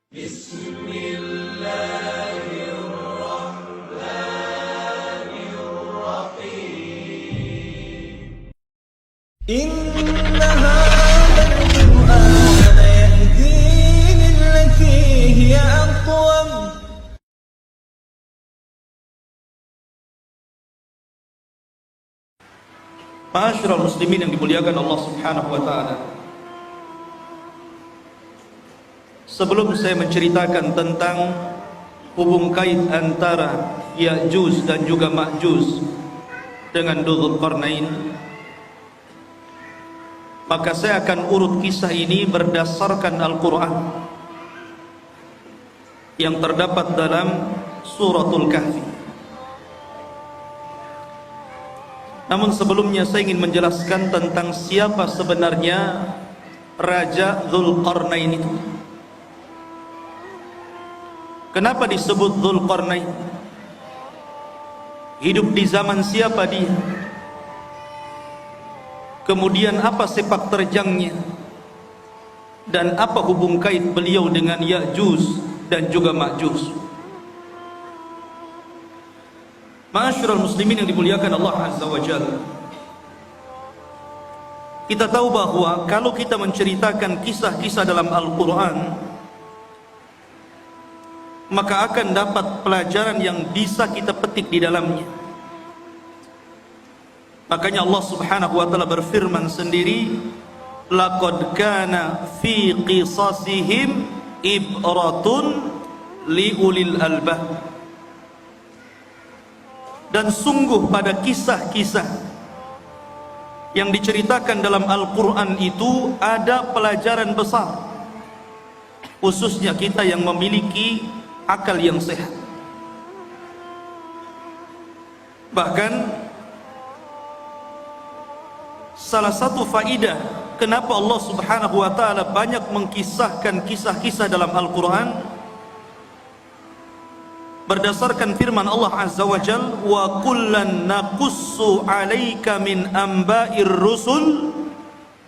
Bismillahirrahmanirrahim. Inna hadzal Qur'ana yahdi lillati hiya aqwam. Ma'asyiral muslimin yang dimuliakan Allah Subhanahu wa taala. Sebelum saya menceritakan tentang hubung kait antara Ya'juj dan juga Ma'juj dengan Dzulqarnain, maka saya akan urut kisah ini berdasarkan Al-Qur'an yang terdapat dalam Suratul Kahfi. Namun sebelumnya saya ingin menjelaskan tentang siapa sebenarnya Raja Dzulqarnain itu. Kenapa disebut Dzulqarnain? Hidup di zaman siapa dia? Kemudian apa sepak terjangnya? Dan apa hubung kait beliau dengan Ya'juj dan juga Ma'juj? Ma'asyiral muslimin yang dimuliakan Allah Azza wa Jalla, kita tahu bahwa kalau kita menceritakan kisah-kisah dalam Al-Quran, maka akan dapat pelajaran yang bisa kita petik di dalamnya. Makanya Allah Subhanahu wa taala berfirman sendiri, laqad kana fi qisasihim ibratun liulil albab. Dan sungguh pada kisah-kisah yang diceritakan dalam Al-Quran itu ada pelajaran besar, khususnya kita yang memiliki akal yang sehat. Bahkan salah satu faidah kenapa Allah Subhanahu wa taala banyak mengkisahkan kisah-kisah dalam Al-Quran, berdasarkan firman Allah Azza wa Jalla, wa kullan naqussu 'alaika min amba'ir rusul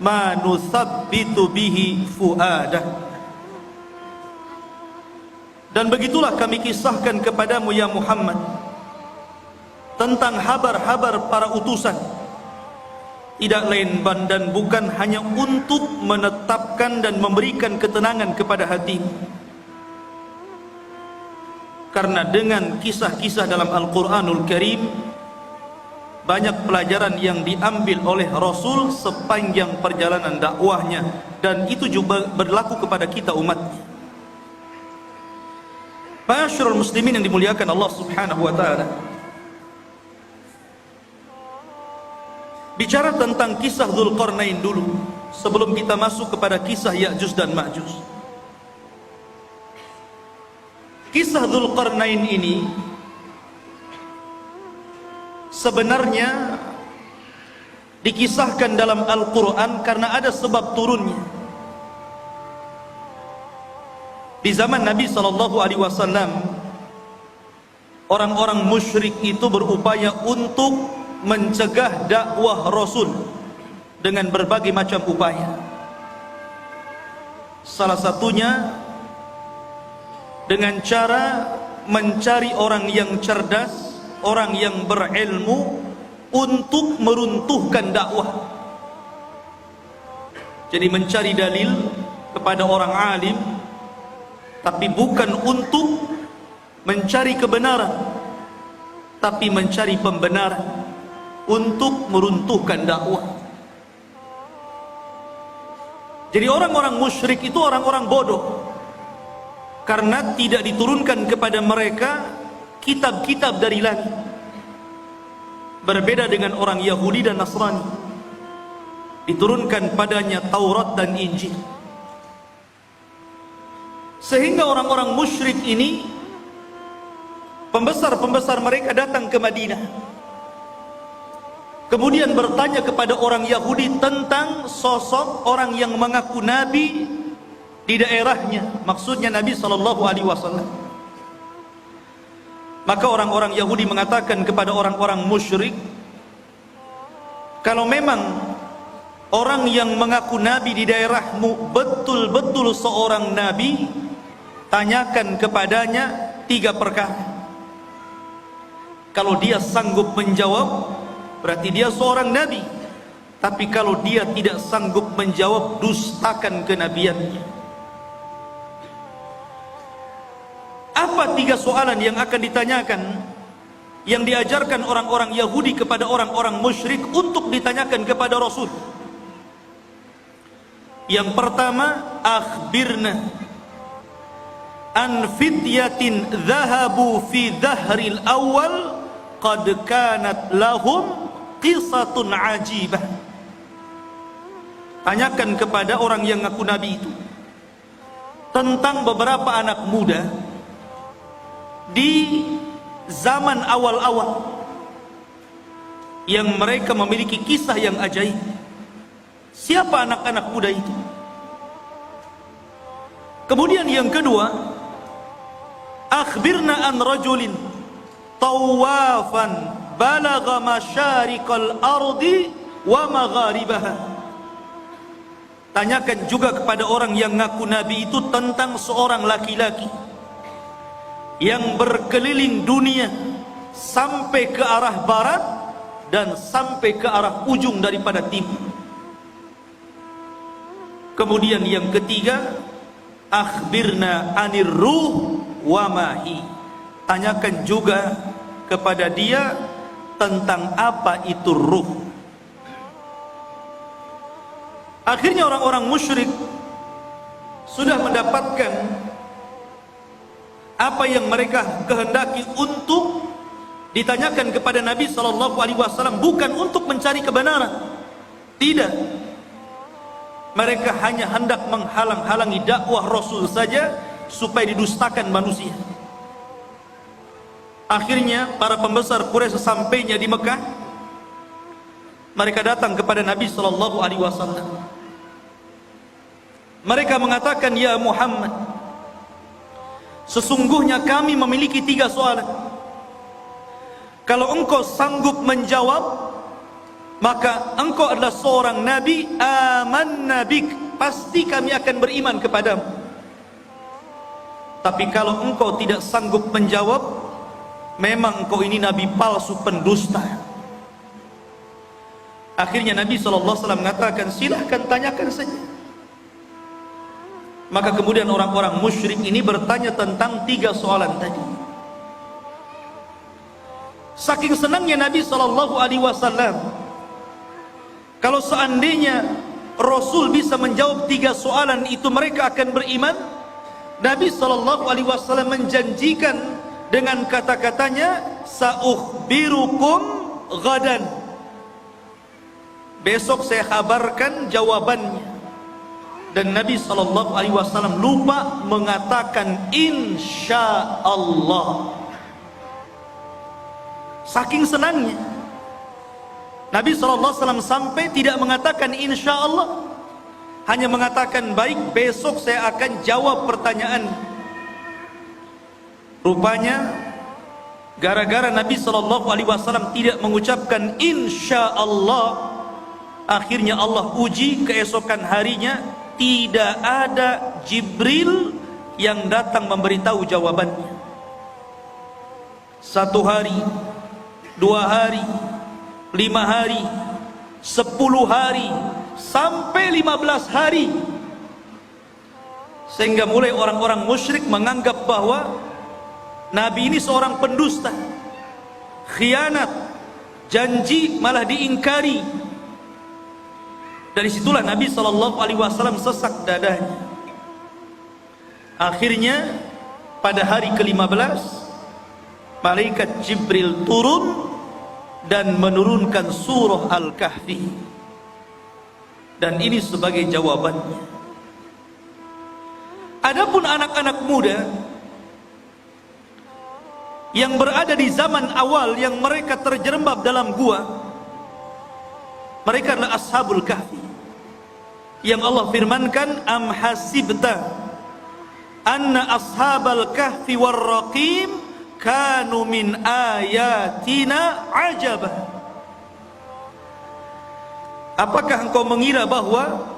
ma nuthabbitu bihi fuadah. Dan begitulah kami kisahkan kepadamu ya Muhammad tentang habar-habar para utusan, tidak lain dan bukan hanya untuk menetapkan dan memberikan ketenangan kepada hatimu. Karena dengan kisah-kisah dalam Al-Quranul Karim banyak pelajaran yang diambil oleh Rasul sepanjang perjalanan dakwahnya, dan itu juga berlaku kepada kita umatnya. Ma'asyiral muslimin yang dimuliakan Allah Subhanahu wa taala, bicara tentang kisah Dzulqarnain dulu sebelum kita masuk kepada kisah Ya'juj dan Ma'juj. Kisah Dzulqarnain ini sebenarnya dikisahkan dalam Al-Quran karena ada sebab turunnya. Di zaman Nabi SAW, orang-orang musyrik itu berupaya untuk mencegah dakwah Rasul dengan berbagai macam upaya. Salah satunya dengan cara mencari orang yang cerdas, orang yang berilmu untuk meruntuhkan dakwah. Jadi mencari dalil kepada orang alim, tapi bukan untuk mencari kebenaran, tapi mencari pembenaran untuk meruntuhkan dakwah. Jadi orang-orang musyrik itu orang-orang bodoh, karena tidak diturunkan kepada mereka kitab-kitab dari langit. Berbeda dengan orang Yahudi dan Nasrani, diturunkan padanya Taurat dan Injil. Sehingga orang-orang musyrik ini, pembesar-pembesar mereka datang ke Madinah, kemudian bertanya kepada orang Yahudi tentang sosok orang yang mengaku nabi di daerahnya, maksudnya Nabi SAW. Maka orang-orang Yahudi mengatakan kepada orang-orang musyrik, kalau memang orang yang mengaku nabi di daerahmu betul-betul seorang nabi, tanyakan kepadanya 3 perkara. Kalau dia sanggup menjawab, berarti dia seorang nabi. Tapi kalau dia tidak sanggup menjawab, dustakan kenabiannya. Apa 3 soalan yang akan ditanyakan, yang diajarkan orang-orang Yahudi kepada orang-orang musyrik untuk ditanyakan kepada Rasul? Yang pertama, akhbirna an fityatin dhahabu fi dhahril awal qad kanat lahum qisatun ajibah. Tanyakan kepada orang yang ngaku nabi itu tentang beberapa anak muda di zaman awal-awal yang mereka memiliki kisah yang ajaib. Siapa anak-anak muda itu? Kemudian yang kedua, akhbirna an rajulin tawafan balagha masyariqal ardi wa magharibaha. Tanyakan juga kepada orang yang ngaku nabi itu tentang seorang laki-laki yang berkeliling dunia sampai ke arah barat dan sampai ke arah ujung daripada timur. Kemudian yang ketiga, akhbirna anir ruh wa mahi. Tanyakan juga kepada dia tentang apa itu ruh. Akhirnya orang-orang musyrik sudah mendapatkan apa yang mereka kehendaki untuk ditanyakan kepada Nabi SAW, bukan untuk mencari kebenaran. Tidak. Mereka hanya hendak menghalang-halangi dakwah Rasul saja supaya didustakan manusia. Akhirnya para pembesar Quraisy sesampainya di Mekah, mereka datang kepada Nabi SAW. Mereka mengatakan, ya Muhammad, sesungguhnya kami memiliki 3 soalan. Kalau engkau sanggup menjawab, maka engkau adalah seorang nabi, amanna bik, pasti kami akan beriman kepadamu. Tapi kalau engkau tidak sanggup menjawab, memang engkau ini nabi palsu, pendusta. Akhirnya Nabi SAW mengatakan, silahkan tanyakan saja. Maka kemudian orang-orang musyrik ini bertanya tentang 3 soalan tadi. Saking senangnya Nabi SAW, kalau seandainya Rasul bisa menjawab 3 soalan itu, mereka akan beriman. Nabi SAW menjanjikan dengan kata-katanya, sa'ukhbirukum ghadan, besok saya kabarkan jawabannya. Dan Nabi SAW lupa mengatakan insya Allah. Saking senangnya Nabi SAW sampai tidak mengatakan insya Allah, hanya mengatakan baik, besok saya akan jawab pertanyaan. Rupanya gara-gara Nabi SAW tidak mengucapkan insya Allah, akhirnya Allah uji keesokan harinya. Tidak ada Jibril yang datang memberitahu jawabannya. 1 hari, 2 hari, 5 hari, 10 hari, sampai 15 hari. Sehingga mulai orang-orang musyrik menganggap bahwa Nabi ini seorang pendusta, khianat, janji malah diingkari. Dari situlah Nabi SAW sesak dadanya. Akhirnya pada hari ke-15 malaikat Jibril turun dan menurunkan surah Al-Kahfi, dan ini sebagai jawabannya. Adapun anak-anak muda yang berada di zaman awal yang mereka terjerembab dalam gua, mereka adalah Ashabul Kahfi, yang Allah firmankan, am hasibta anna ashabal kahfi warraqim kanu min ayatina ajaba. Apakah engkau mengira bahwa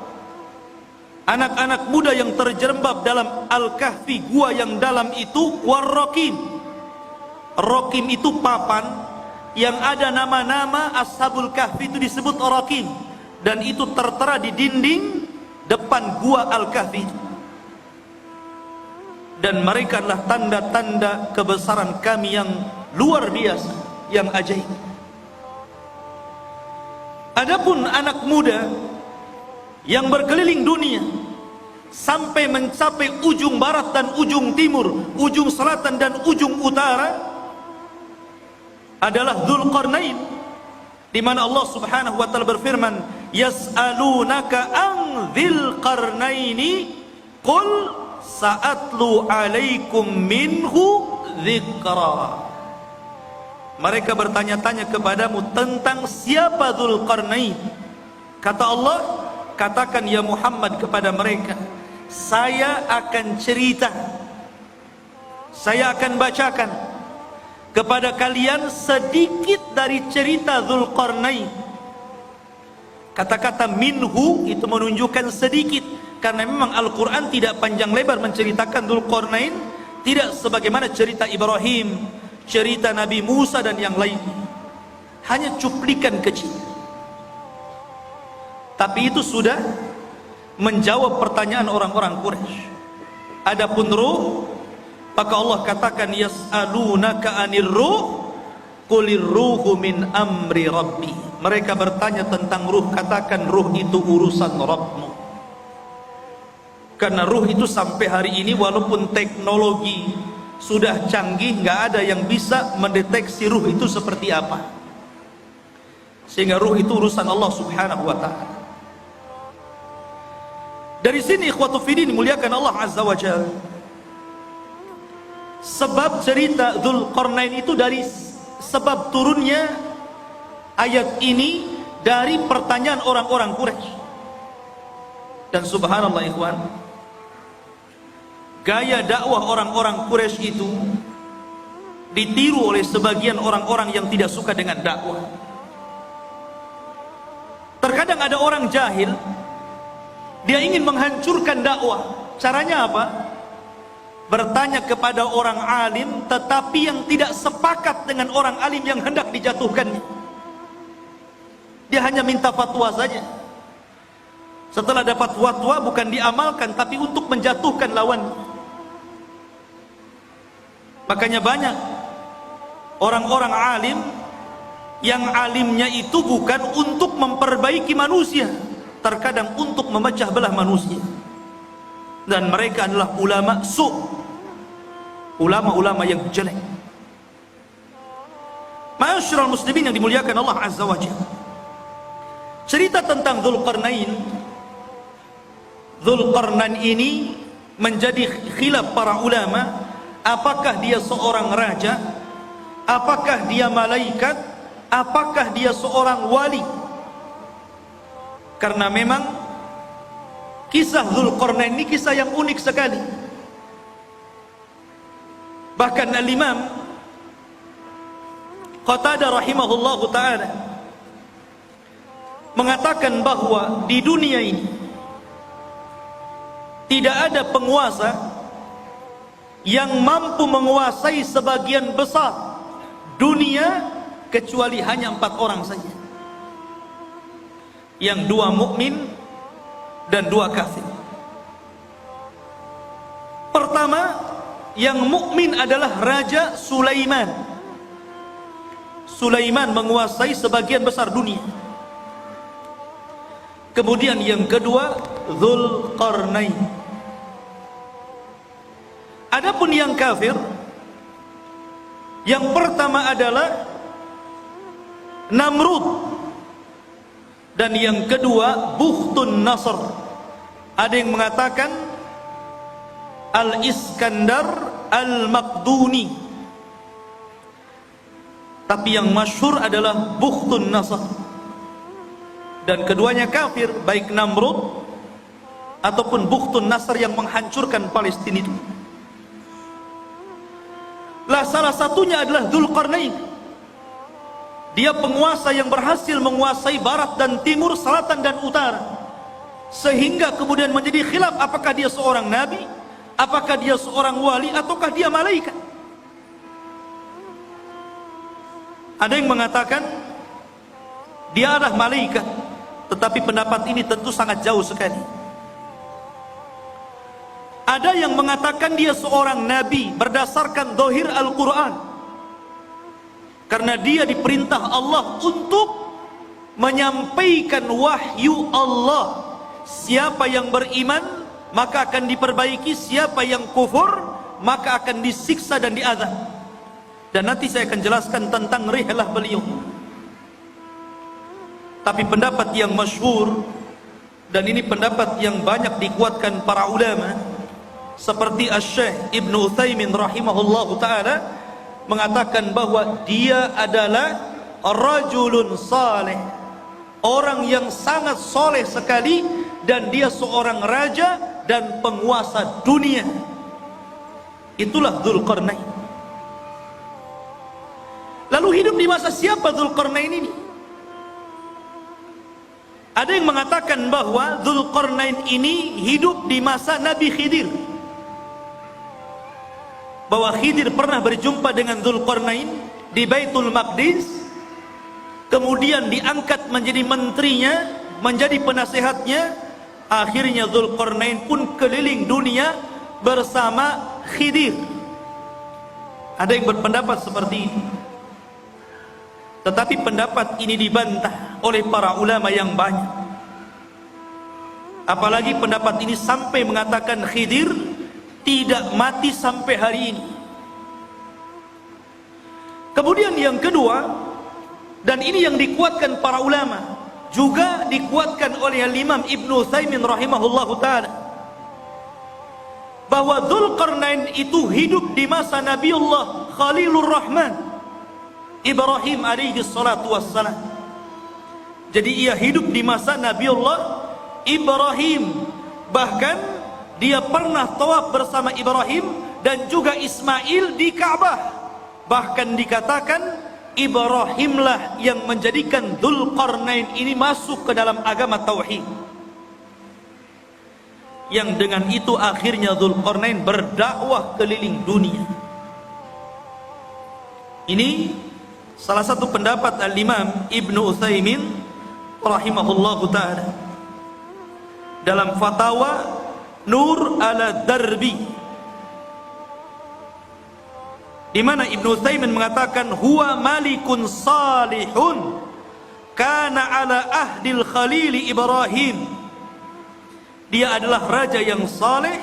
anak-anak muda yang terjerembab dalam Al-Kahfi, gua yang dalam itu, warrokim. Rokim itu papan yang ada nama-nama Ashabul Kahfi, itu disebut Rakim, dan itu tertera di dinding depan gua Al-Kahfi. Dan mereka adalah tanda-tanda kebesaran kami yang luar biasa, yang ajaib. Adapun anak muda yang berkeliling dunia sampai mencapai ujung barat dan ujung timur, ujung selatan dan ujung utara, adalah Dzulqarnain, di mana Allah Subhanahu wa taala berfirman, yas'alunaka an dzil qarnaini qul sa'atlu 'alaikum minhu dzikra. Mereka bertanya-tanya kepadamu tentang siapa Dzulqarnain. Kata Allah, katakan ya Muhammad kepada mereka, saya akan cerita, saya akan bacakan kepada kalian sedikit dari cerita Dzulqarnain. Kata-kata minhu itu menunjukkan sedikit, karena memang Al-Quran tidak panjang lebar menceritakan Dzulqarnain, tidak sebagaimana cerita Ibrahim, cerita Nabi Musa dan yang lain, hanya cuplikan kecil. Tapi itu sudah menjawab pertanyaan orang-orang Quraisy. Adapun ruh, maka Allah katakan yas'alunaka 'anir ruh qulir ruhu min amri rabbi. Mereka bertanya tentang ruh, katakan ruh itu urusan Rabbmu. Karena ruh itu sampai hari ini walaupun teknologi sudah canggih, nggak ada yang bisa mendeteksi ruh itu seperti apa. Sehingga ruh itu urusan Allah Subhanahu wa taala. Dari sini ikhwatu fiddin dimuliakan Allah Azza wa Jalla, sebab cerita Dzulqarnain itu dari sebab turunnya ayat ini dari pertanyaan orang-orang Quraisy. Dan subhanallah ikhwan, gaya dakwah orang-orang Quraisy itu ditiru oleh sebagian orang-orang yang tidak suka dengan dakwah. Terkadang ada orang jahil, dia ingin menghancurkan dakwah. Caranya apa? Bertanya kepada orang alim, tetapi yang tidak sepakat dengan orang alim yang hendak dijatuhkannya. Dia hanya minta fatwa saja. Setelah dapat fatwa bukan diamalkan, tapi untuk menjatuhkan lawan. Makanya banyak orang-orang alim yang alimnya itu bukan untuk memperbaiki manusia, terkadang untuk memecah belah manusia. Dan mereka adalah ulama su', ulama-ulama yang jelek. Ma'asyiral muslimin yang dimuliakan Allah Azza wa Jalla, cerita tentang Dzulqarnain ini menjadi khilaf para ulama. Apakah dia seorang raja? Apakah dia malaikat? Apakah dia seorang wali? Karena memang kisah Dzulqarnain ini kisah yang unik sekali. Bahkan Al-Imam Qatadah rahimahullahu ta'ala mengatakan bahwa di dunia ini tidak ada penguasa yang mampu menguasai sebagian besar dunia kecuali hanya 4 orang saja, yang 2 mukmin dan 2 kafir. Pertama, yang mukmin adalah Raja Sulaiman. Sulaiman menguasai sebagian besar dunia. Kemudian yang kedua, Dzulqarnain. Adapun yang kafir, yang pertama adalah Namrud, dan yang kedua Bukhtun Nasr. Ada yang mengatakan Al-Iskandar Al-Maqduni, tapi yang masyhur adalah Bukhtun Nasr. Dan keduanya kafir, baik Namrud ataupun Bukhtun Nasr yang menghancurkan Palestina itu. Lah salah satunya adalah Dzulqarnain. Dia penguasa yang berhasil menguasai barat dan timur, selatan dan utara. sehingga kemudian menjadi khilaf apakah dia seorang nabi, apakah dia seorang wali, ataukah dia malaikat. Ada yang mengatakan dia adalah malaikat, tetapi pendapat ini tentu sangat jauh sekali. Ada yang mengatakan dia seorang nabi berdasarkan zahir Al-Quran, karena dia diperintah Allah untuk menyampaikan wahyu Allah. Siapa yang beriman maka akan diperbaiki, siapa yang kufur maka akan disiksa dan diazab. Dan nanti saya akan jelaskan tentang rihlah beliau. Tapi pendapat yang masyhur, dan ini pendapat yang banyak dikuatkan para ulama, seperti Asy-Syaikh Ibnu Utsaimin rahimahullahu taala, mengatakan bahwa dia adalah rajulun saleh, orang yang sangat soleh sekali, dan dia seorang raja dan penguasa dunia. Itulah Dzulqarnain. Lalu hidup di masa siapa Dzulqarnain ini? Ada yang mengatakan bahwa Dzulqarnain ini hidup di masa Nabi Khidir, bahwa Khidir pernah berjumpa dengan Dzulqarnain di Baitul Maqdis, kemudian diangkat menjadi menterinya, menjadi penasehatnya. Akhirnya Dzulqarnain pun keliling dunia bersama Khidir. Ada yang berpendapat seperti ini, tetapi pendapat ini dibantah oleh para ulama yang banyak. Apalagi pendapat ini sampai mengatakan Khidir tidak mati sampai hari ini. Kemudian yang kedua, dan ini yang dikuatkan para ulama, juga dikuatkan oleh Imam Ibnu Utsaimin rahimahullahu taala, bahwa Dzulqarnain itu hidup di masa Nabiullah Khalilur Rahman Ibrahim alaihi salatu wassalam. Jadi ia hidup di masa Nabiullah Ibrahim. Bahkan dia pernah tawaf bersama Ibrahim dan juga Ismail di Ka'bah. Bahkan dikatakan Ibrahimlah yang menjadikan Dzulqarnain ini masuk ke dalam agama tauhid. Yang dengan itu akhirnya Dzulqarnain berdakwah keliling dunia. Ini salah satu pendapat Al-Imam Ibnu Utsaimin rahimahullahu ta'ala dalam fatwa Nur ala Darbi, di mana Ibnu Utsaimin mengatakan huwa malikun salihun kana ala ahdil khalil Ibrahim. Dia adalah raja yang saleh,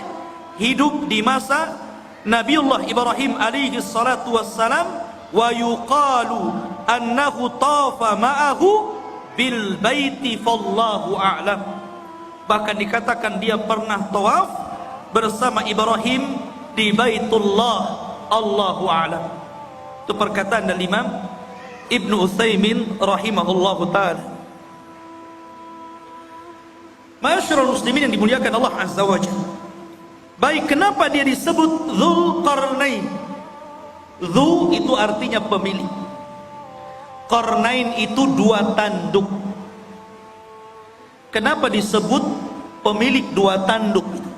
hidup di masa Nabiullah Ibrahim alaihi salatu wassalam. Wa yuqalu annahu tafa ma'ahu bil baiti fallahu a'lam. Bahkan dikatakan dia pernah tawaf bersama Ibrahim di Baitullah, Allahu a'lam. Itu perkataan dari Imam Ibnu Utsaimin rahimahullahu taala. Ma'asyiral muslimin yang dimuliakan Allah azza wajalla. Baik, kenapa dia disebut Dzulqarnain? Dzu itu artinya pemilik, Qarnain itu dua tanduk. Kenapa disebut pemilik dua tanduk itu?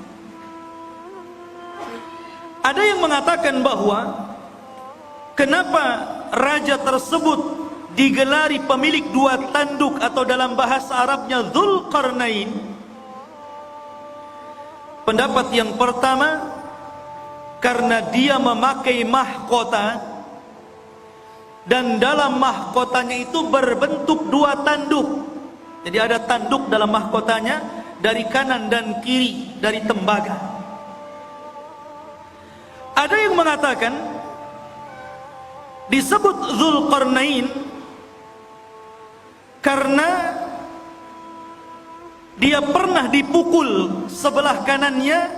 Ada yang mengatakan bahwa kenapa raja tersebut digelari pemilik dua tanduk, atau dalam bahasa Arabnya Dzulqarnain. Pendapat yang pertama, karena dia memakai mahkota, dan dalam mahkotanya itu berbentuk dua tanduk. Jadi ada tanduk dalam mahkotanya dari kanan dan kiri, dari tembaga. Ada yang mengatakan disebut Dzulqarnain karena dia pernah dipukul sebelah kanannya,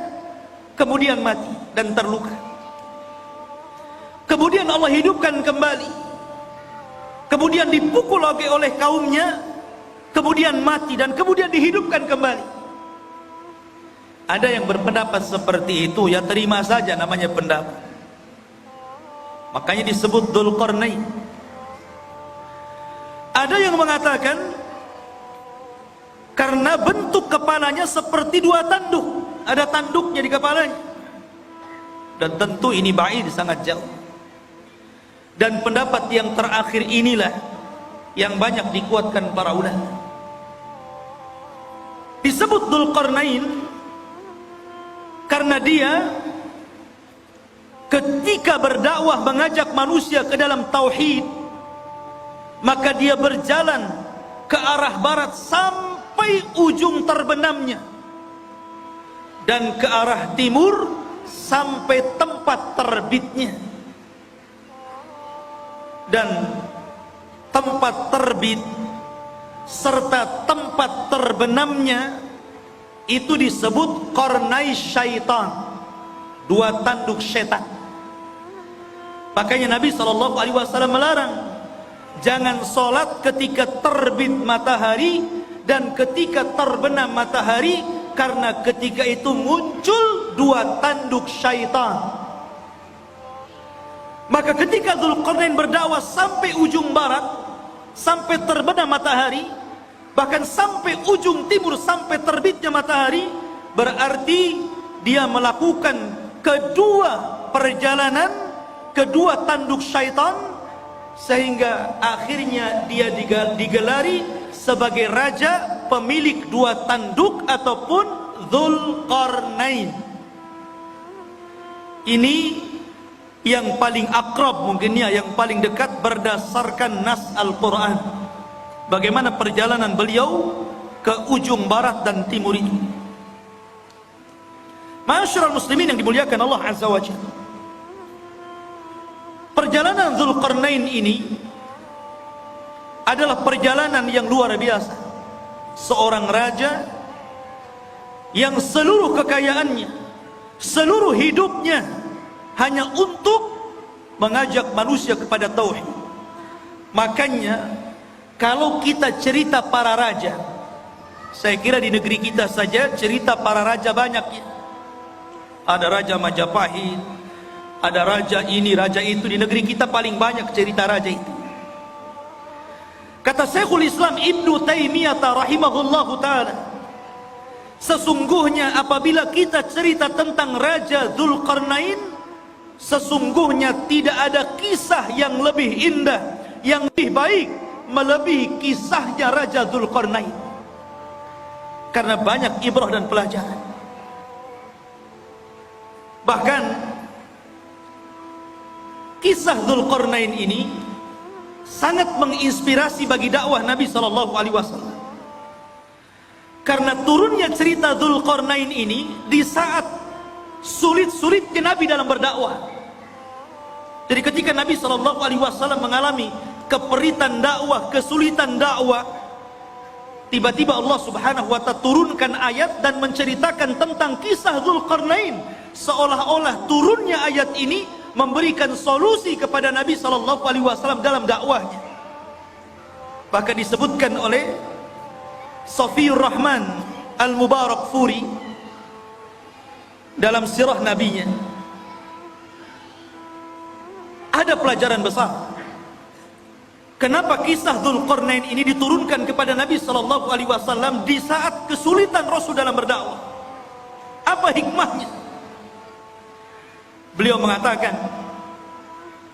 kemudian mati dan terluka. Kemudian Allah hidupkan kembali, kemudian dipukul lagi oleh kaumnya, kemudian mati dan kemudian dihidupkan kembali. Ada yang berpendapat seperti itu, ya terima saja, namanya pendapat. Makanya disebut Dzulqarnain. Ada yang mengatakan karena bentuk kepalanya seperti dua tanduk, ada tanduknya di kepalanya. Dan tentu ini ba'id, sangat jauh. Dan pendapat yang terakhir inilah yang banyak dikuatkan para ulama. Disebut Dzulqarnain karena dia ketika berdakwah mengajak manusia ke dalam tauhid, maka dia berjalan ke arah barat sampai ujung terbenamnya, dan ke arah timur sampai tempat terbitnya. Dan tempat terbit serta tempat terbenamnya itu disebut qarnai syaitan, dua tanduk setan. Makanya Nabi SAW melarang jangan sholat ketika terbit matahari dan ketika terbenam matahari, karena ketika itu muncul dua tanduk syaitan. Maka ketika Dzulqarnain berdakwah sampai ujung barat, sampai terbenam matahari, bahkan sampai ujung timur, sampai terbitnya matahari, berarti dia melakukan kedua perjalanan, kedua tanduk syaitan, sehingga akhirnya dia digelari sebagai raja pemilik dua tanduk ataupun Dzulqarnain. Ini yang paling akrab mungkinnya, yang paling dekat berdasarkan nas Al-Quran, bagaimana perjalanan beliau ke ujung barat dan timur itu. Ma'asyiral muslimin yang dimuliakan Allah Azza wa Jalla, perjalanan Dzulqarnain ini adalah perjalanan yang luar biasa. Seorang raja yang seluruh kekayaannya, seluruh hidupnya hanya untuk mengajak manusia kepada tauhid. Makanya kalau kita cerita para raja, saya kira di negeri kita saja cerita para raja banyak ya. Ada Raja Majapahit, ada raja ini, raja itu. Di negeri kita paling banyak cerita raja itu. Kata Syekhul Islam Ibnu Taimiyah rahimahullahu ta'ala, sesungguhnya apabila kita cerita tentang Raja Dzulqarnain, sesungguhnya tidak ada kisah yang lebih indah, yang lebih baik melebihi kisahnya Raja Dzulqarnain, karena banyak ibrah dan pelajaran. Bahkan kisah Dzulqarnain ini sangat menginspirasi bagi dakwah Nabi SAW, karena turunnya cerita Dzulqarnain ini di saat sulit-sulitnya Nabi dalam berdakwah. Jadi ketika Nabi SAW mengalami keperitan dakwah, kesulitan dakwah, tiba-tiba Allah Subhanahu wa ta'ala turunkan ayat dan menceritakan tentang kisah Dzulqarnain, seolah-olah turunnya ayat ini memberikan solusi kepada Nabi SAW dalam dakwahnya. Bahkan disebutkan oleh Safiyur Rahman Al-Mubarakfuri dalam sirah nabinya, ada pelajaran besar. Kenapa kisah Dzulqarnain ini diturunkan kepada Nabi SAW di saat kesulitan Rasul dalam berdakwah? Apa hikmahnya? Beliau mengatakan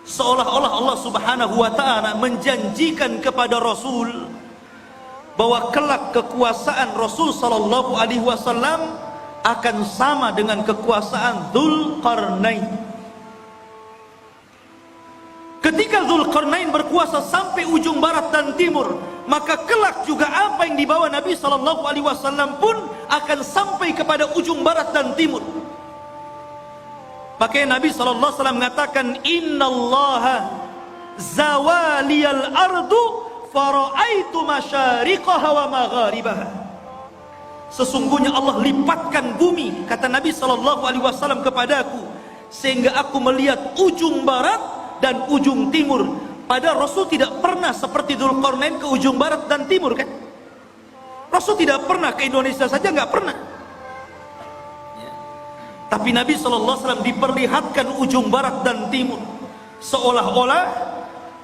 seolah-olah Allah Subhanahu wa ta'ala menjanjikan kepada Rasul bahwa kelak kekuasaan Rasul sallallahu alaihi wasallam akan sama dengan kekuasaan Dzulqarnain. Ketika Dzulqarnain berkuasa sampai ujung barat dan timur, maka kelak juga apa yang dibawa Nabi sallallahu alaihi wasallam pun akan sampai kepada ujung barat dan timur. Makanya Nabi SAW mengatakan, innallaha zawaliyal ardu fara'aitu masyariqaha wa magharibaha. Sesungguhnya Allah lipatkan bumi, kata Nabi SAW kepadaku, sehingga aku melihat ujung barat dan ujung timur. Padahal Rasul tidak pernah seperti Dzulqarnain ke ujung barat dan timur kan. Rasul tidak pernah ke Indonesia saja, nggak pernah. Tapi Nabi SAW diperlihatkan ujung barat dan timur, seolah-olah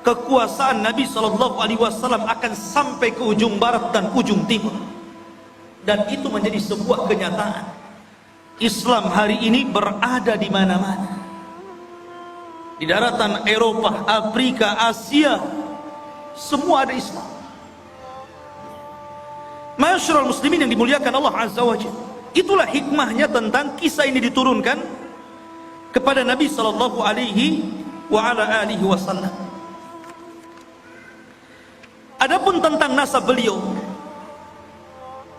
kekuasaan Nabi SAW akan sampai ke ujung barat dan ujung timur. Dan itu menjadi sebuah kenyataan. Islam hari ini berada di mana-mana. Di daratan Eropa, Afrika, Asia, semua ada Islam. Ma'asyiral muslimin yang dimuliakan Allah Azza wa Jalla. Itulah hikmahnya tentang kisah ini diturunkan kepada Nabi sallallahu alaihi wa ala alihi wasallam. Adapun tentang nasab beliau,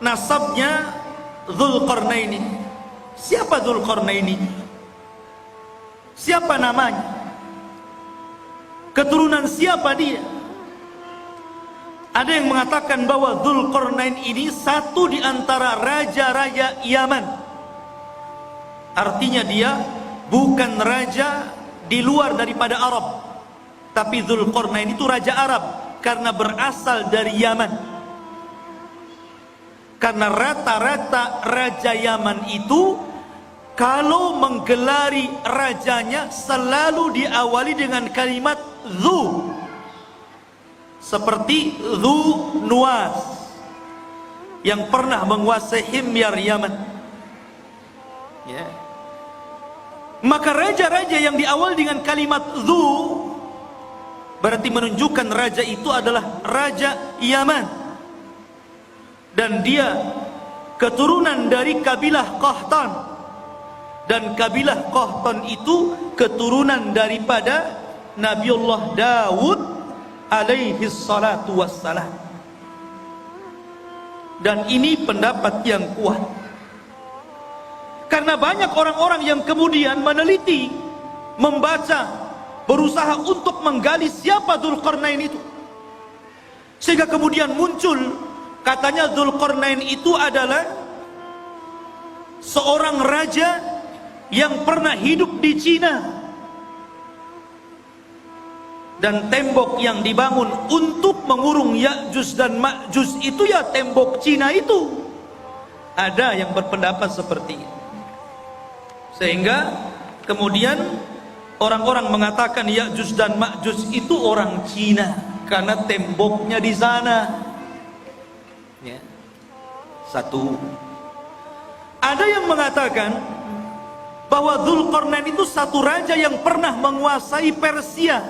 nasabnya Dzulqarnaini. Siapa Dzulqarnaini? Siapa namanya? Keturunan siapa dia? Ada yang mengatakan bahwa Dzulqarnain ini satu di antara raja-raja Yaman. Artinya dia bukan raja di luar daripada Arab, tapi Dzulqarnain itu raja Arab karena berasal dari Yaman. Karena rata-rata raja Yaman itu kalau menggelari rajanya selalu diawali dengan kalimat Dzu, seperti Dzu Nuwas yang pernah menguasai Himyar Yaman, ya. Maka raja-raja yang diawali dengan kalimat Dzu berarti menunjukkan raja itu adalah raja Yaman, dan dia keturunan dari kabilah Qahtan, dan kabilah Qahtan itu keturunan daripada Nabiullah Daud alaihi salatu wassalam. Dan ini pendapat yang kuat, karena banyak orang-orang yang kemudian meneliti, membaca, berusaha untuk menggali siapa Dzulqarnain itu, sehingga kemudian muncul katanya Dzulqarnain itu adalah seorang raja yang pernah hidup di Cina, dan tembok yang dibangun untuk mengurung Ya'juj dan Ma'juj itu ya tembok Cina itu. Ada yang berpendapat seperti itu, sehingga kemudian orang-orang mengatakan Ya'juj dan Ma'juj itu orang Cina karena temboknya di sana, ya. Satu. Ada yang mengatakan bahwa Dzulqarnain itu satu raja yang pernah menguasai Persia.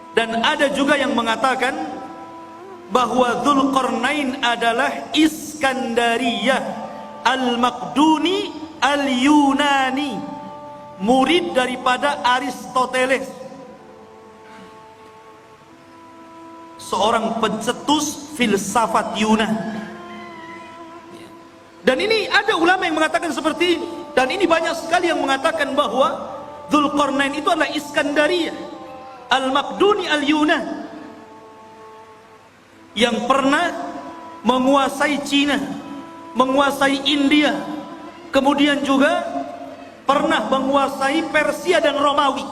Dan ada juga yang mengatakan bahwa Dzulqarnain adalah Iskandariyah Al-Maqduni Al-Yunani, murid daripada Aristoteles, seorang pencetus filsafat Yunan. Dan ini ada ulama yang mengatakan seperti ini, dan ini banyak sekali yang mengatakan bahwa Dzulqarnain itu adalah Iskandariyah Al-Maqduni Al-Yunan yang pernah menguasai Cina, menguasai India, kemudian juga pernah menguasai Persia dan Romawi.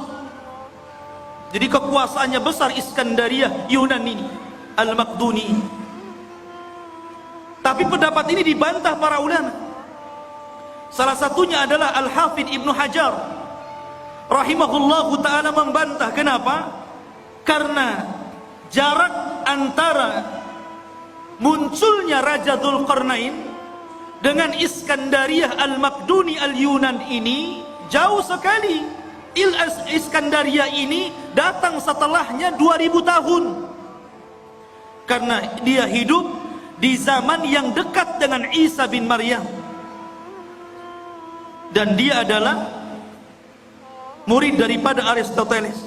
Jadi kekuasaannya besar Iskandariyah Yunan ini, Al-Maqduni. Tapi pendapat ini dibantah para ulama. Salah satunya adalah Al-Hafidh Ibnu Hajar rahimahullahu ta'ala membantah. Kenapa? Karena jarak antara munculnya Raja Dzulqarnain dengan Iskandariyah Al-Maqduni Al-Yunan ini jauh sekali. Iskandariyah ini datang setelahnya 2000 tahun, karena dia hidup di zaman yang dekat dengan Isa bin Maryam, dan dia adalah murid daripada Aristoteles.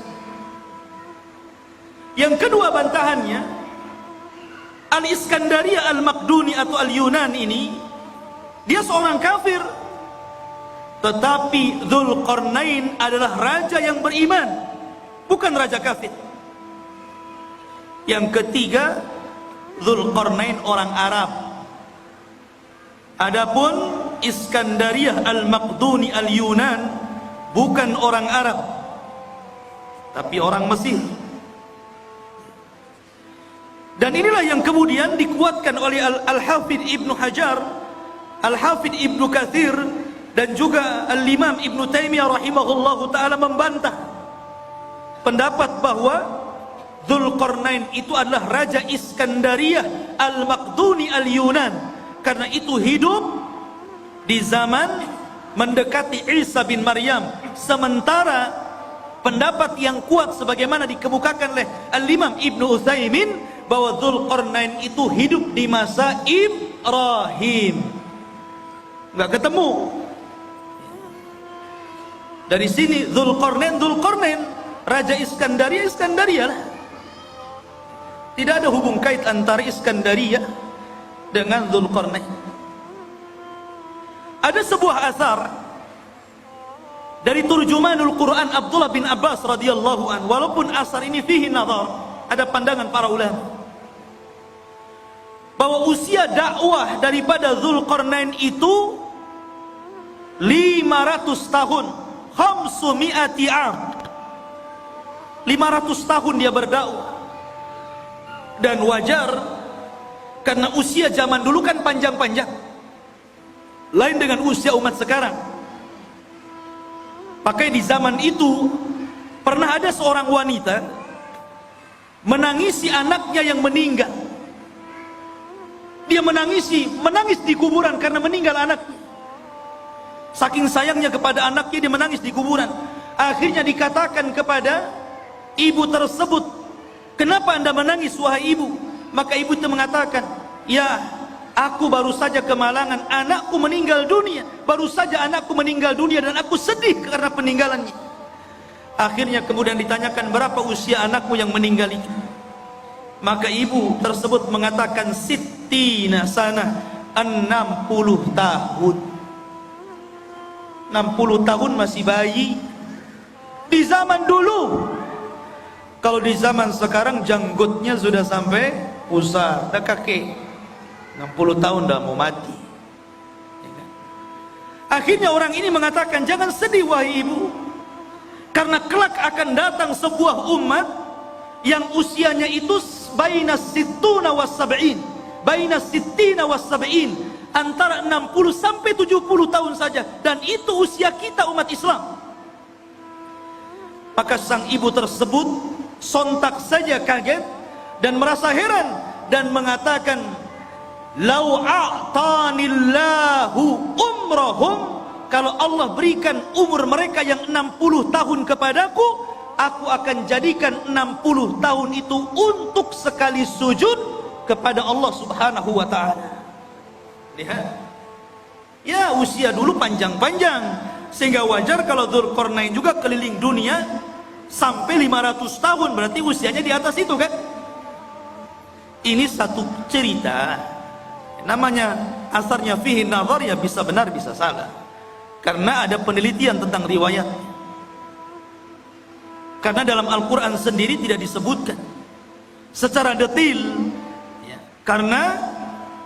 Yang kedua bantahannya, Al-Iskandariyah Al-Maqduni atau Al-Yunan ini dia seorang kafir, tetapi Dzulqarnain adalah raja yang beriman, bukan raja kafir. Yang ketiga, Dzulqarnain orang Arab. Adapun Iskandariyah Al-Maqduni Al-Yunan bukan orang Arab, tapi orang Mesir. Dan inilah yang kemudian dikuatkan oleh Al-Hafidh Ibnu Hajar, Al-Hafidh Ibnu Katsir, dan juga Al-Imam Ibnu Taimiyah rahimahullahu ta'ala membantah pendapat bahwa Dzulqarnain itu adalah Raja Iskandariyah Al-Maqduni Al-Yunan, karena itu hidup di zaman mendekati Isa bin Maryam. Sementara pendapat yang kuat sebagaimana dikemukakan oleh Al-Imam Ibnu Utsaimin bahwa Dzulqarnain itu hidup di masa Ibrahim. Enggak ketemu. Dari sini Dzulqarnain Raja Iskandaria lah. Tidak ada hubung kait antara Iskandaria dengan Dzulqarnain. Ada sebuah asar dari turjumanul Quran Abdullah bin Abbas radhiyallahu an, walaupun asar ini fihi nazar, ada pandangan para ulama bahwa usia dakwah daripada Dzulqarnain itu 500 tahun, 500 am. 500 tahun dia berdakwah. Dan wajar, karena usia zaman dulu kan panjang-panjang, lain dengan usia umat sekarang. Pakai di zaman itu pernah ada seorang wanita menangisi anaknya yang meninggal. Dia menangis di kuburan karena meninggal anaknya. Saking sayangnya kepada anaknya, dia menangis di kuburan. Akhirnya dikatakan kepada ibu tersebut, "Kenapa Anda menangis wahai ibu?" Maka ibu itu mengatakan, "Ya, aku baru saja kemalangan, anakku meninggal dunia. Baru saja anakku meninggal dunia dan aku sedih karena peninggalannya." Akhirnya kemudian ditanyakan, "Berapa usia anakmu yang meninggal itu?" Maka ibu tersebut mengatakan, "Sittina sana, 60 tahun." 60 tahun masih bayi. Di zaman dulu. Kalau di zaman sekarang janggutnya sudah sampai pusar, dah kakek. 60 tahun dah mau mati. Akhirnya orang ini mengatakan, "Jangan sedih wahai ibu, karena kelak akan datang sebuah umat yang usianya itu baina sittuna was sab'in, baina sittina was sab'in, antara 60 sampai 70 tahun saja, dan itu usia kita umat Islam." Maka sang ibu tersebut sontak saja kaget dan merasa heran dan mengatakan, "Lau a'tanillahu umrahum," kalau Allah berikan umur mereka yang 60 tahun kepadaku, aku akan jadikan 60 tahun itu untuk sekali sujud kepada Allah Subhanahu wa ta'ala. Lihat, ya usia dulu panjang-panjang, sehingga wajar kalau Dzulqarnain juga keliling dunia sampai 500 tahun, berarti usianya di atas itu kan. Ini satu cerita, namanya asarnya fihi nazar, ya bisa benar bisa salah, karena ada penelitian tentang riwayat. Karena dalam Al-Quran sendiri tidak disebutkan secara detail, ya. Karena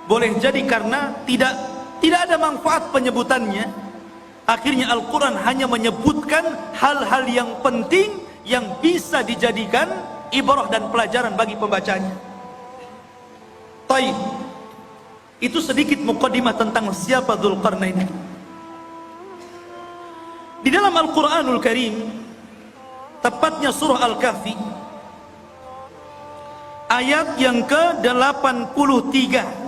boleh jadi karena tidak ada manfaat penyebutannya. Akhirnya Al-Quran hanya menyebutkan hal-hal yang penting yang bisa dijadikan ibrah dan pelajaran bagi pembacanya. Taib. Itu sedikit muqaddimah tentang siapa Dzulqarnain. Di dalam Al-Quranul Karim, tepatnya surah Al-Kahfi, ayat yang ke-83.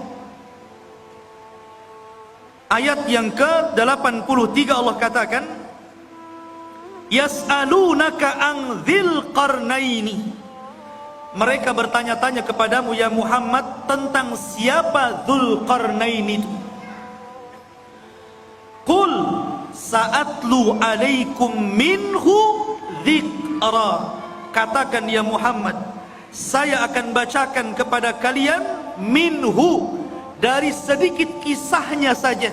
Ayat yang ke-83 Allah katakan, "Yas'alunaka an dzil qarnaini." Mereka bertanya-tanya kepadamu ya Muhammad tentang siapa Dzulqarnain itu. Qul sa'atlu alaikum minhu dzikra. Katakan ya Muhammad, saya akan bacakan kepada kalian minhu, dari sedikit kisahnya saja.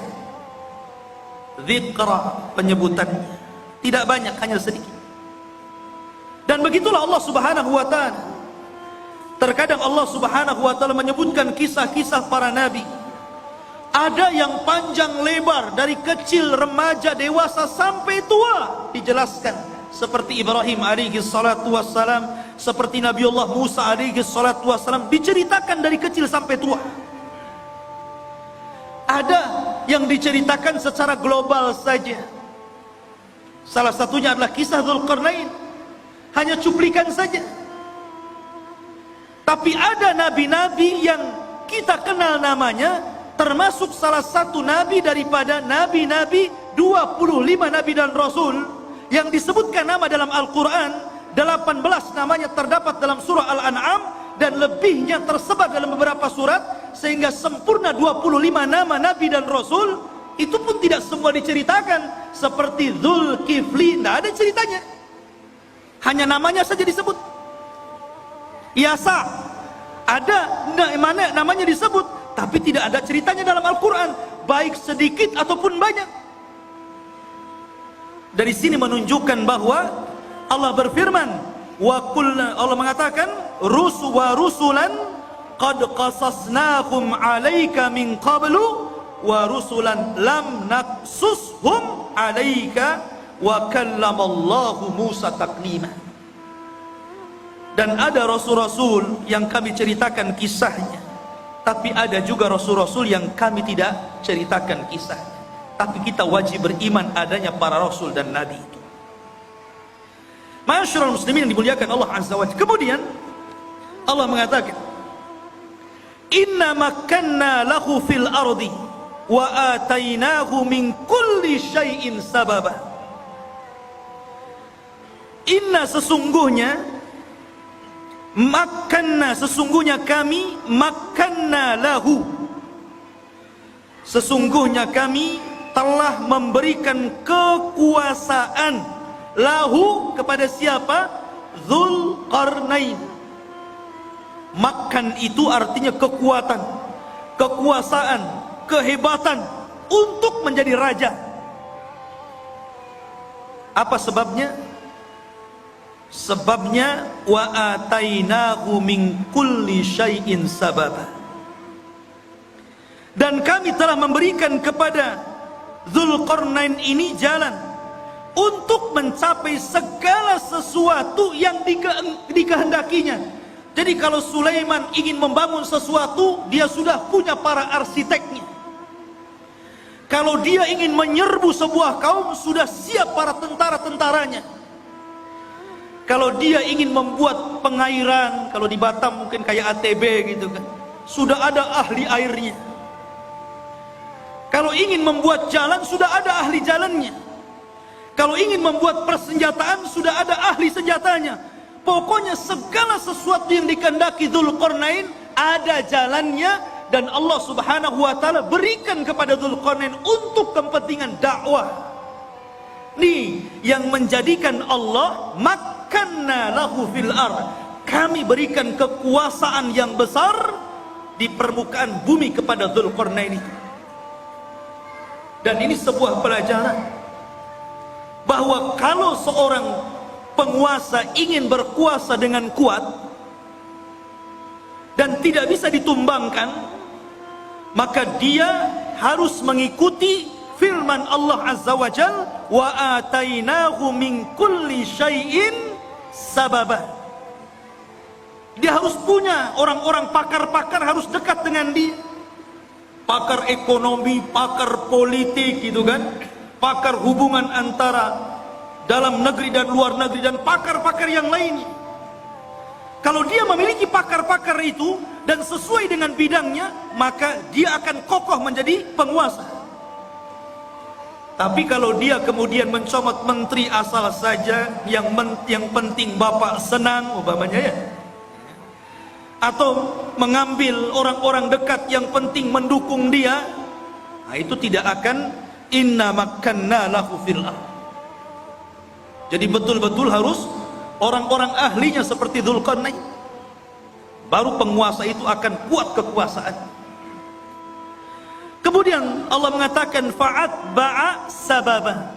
Dzikra, penyebutannya tidak banyak, hanya sedikit. Dan begitulah Allah Subhanahu wa ta'ala. Terkadang Allah Subhanahu wa ta'ala menyebutkan kisah-kisah para nabi. Ada yang panjang lebar, dari kecil, remaja, dewasa sampai tua dijelaskan. Seperti Ibrahim alaihi salatu wassalam, seperti Nabiullah Musa alaihi salatu wassalam, diceritakan dari kecil sampai tua. Ada yang diceritakan secara global saja. Salah satunya adalah kisah Dzulqarnain, hanya cuplikan saja. Tapi ada nabi-nabi yang kita kenal namanya, termasuk salah satu nabi daripada nabi-nabi 25 nabi dan rasul yang disebutkan nama dalam Al-Quran. 18 namanya terdapat dalam surah Al-An'am dan lebihnya tersebar dalam beberapa surat, sehingga sempurna 25 nama nabi dan rasul. Itu pun tidak semua diceritakan. Seperti Dzulkifli, tidak ada ceritanya, hanya namanya saja disebut. Yasa ada mana namanya disebut, tapi tidak ada ceritanya dalam Al-Quran, baik sedikit ataupun banyak. Dari sini menunjukkan bahwa Allah berfirman, Allah mengatakan, rusulan qad qasasnahum 'alaika min qablu wa rusulan lam naqsushum 'alaika wa kallamallahu Musa taklima. Dan ada rasul-rasul yang kami ceritakan kisahnya, tapi ada juga rasul-rasul yang kami tidak ceritakan kisahnya. Tapi kita wajib beriman adanya para rasul dan nabi itu. Ma'asyiral muslimin yang dimuliakan Allah Azza wa Jalla. Kemudian Allah mengatakan, inna makkanna lahu fil ardi wa atainahu min kulli syai'in sababa. Inna sesungguhnya, makkanna sesungguhnya kami, makkanna lahu sesungguhnya kami telah memberikan kekuasaan lahu kepada siapa? Dzulqarnain. Makkan itu artinya kekuatan, kekuasaan, kehebatan untuk menjadi raja. Apa sebabnya? Sebabnya wa atainahu min kulli syai'in sababa. Dan kami telah memberikan kepada Dzulqarnain ini jalan untuk mencapai segala sesuatu yang dikehendakinya. Jadi kalau Sulaiman ingin membangun sesuatu, dia sudah punya para arsiteknya. Kalau dia ingin menyerbu sebuah kaum, sudah siap para tentara-tentaranya. Kalau dia ingin membuat pengairan, kalau di Batam mungkin kayak ATB gitu kan, sudah ada ahli airnya. Kalau ingin membuat jalan, sudah ada ahli jalannya. Kalau ingin membuat persenjataan, sudah ada ahli senjatanya. Pokoknya segala sesuatu yang dikehendaki Dzulqarnain ada jalannya, dan Allah Subhanahu wa taala berikan kepada Dzulqarnain untuk kepentingan dakwah. Nih yang menjadikan Allah makkanna lahu fil ard. Kami berikan kekuasaan yang besar di permukaan bumi kepada Dzulqarnain itu. Dan ini sebuah pelajaran bahwa kalau seorang penguasa ingin berkuasa dengan kuat dan tidak bisa ditumbangkan, maka dia harus mengikuti firman Allah Azza wa Jal, wa atainahu min kulli syai'in sababa. Dia harus punya orang-orang pakar-pakar, harus dekat dengan dia. Pakar ekonomi, pakar politik gitu kan, pakar hubungan antara dalam negeri dan luar negeri, dan pakar-pakar yang lainnya. Kalau dia memiliki pakar-pakar itu dan sesuai dengan bidangnya, maka dia akan kokoh menjadi penguasa. Tapi kalau dia kemudian mencomot menteri asal saja, yang penting bapak senang umpamanya ya, atau mengambil orang-orang dekat yang penting mendukung dia, nah itu tidak akan inna makkanna lahu fil ard. Jadi betul-betul harus orang-orang ahlinya seperti Dzulqarnain, baru penguasa itu akan kuat kekuasaan. Kemudian Allah mengatakan fa'atba'a sababa,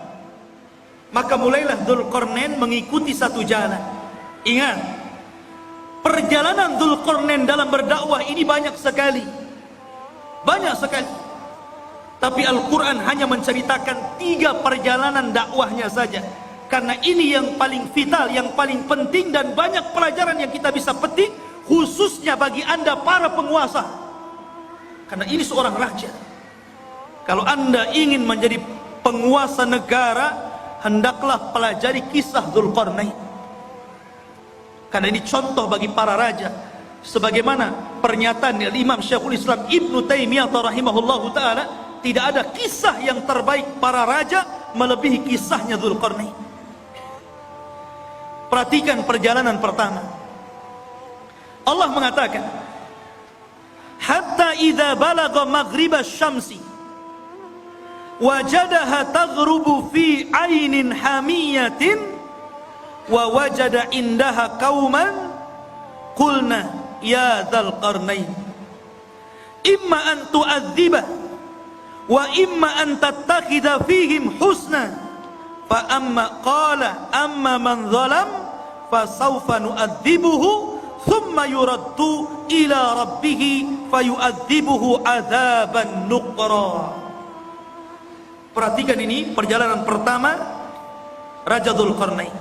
maka mulailah Dzulqarnain mengikuti satu jalan. Ingat, perjalanan Dzulqarnain dalam berdakwah ini banyak sekali. Tapi Al-Quran hanya menceritakan 3 perjalanan dakwahnya saja, karena ini yang paling vital, yang paling penting, dan banyak pelajaran yang kita bisa petik, khususnya bagi anda para penguasa. Karena ini seorang raja. Kalau anda ingin menjadi penguasa negara, hendaklah pelajari kisah Dzulqarnain. Karena ini contoh bagi para raja. sebagaimana pernyataan Imam Syekhul Islam Ibnu Taimiyah rahimahullahu taala, tidak ada kisah yang terbaik para raja melebihi kisahnya Dzulqarnain. Perhatikan perjalanan pertama. Allah mengatakan, hatta idza balagha maghribasy syamsi wajadaha taghrubu fi ainin hamiyatin wa wajada indaha qauman qulna ya dzal qarnain imma an tu'adziba wa imma an tattakhidha fihim husna fa amma qala amma man zalam fa sawfa nu'adzibuhu thumma yuraddu ila rabbih fayu'adzibuhu adzaban nuqra. Perhatikan ini perjalanan pertama Raja Dzulqarnain.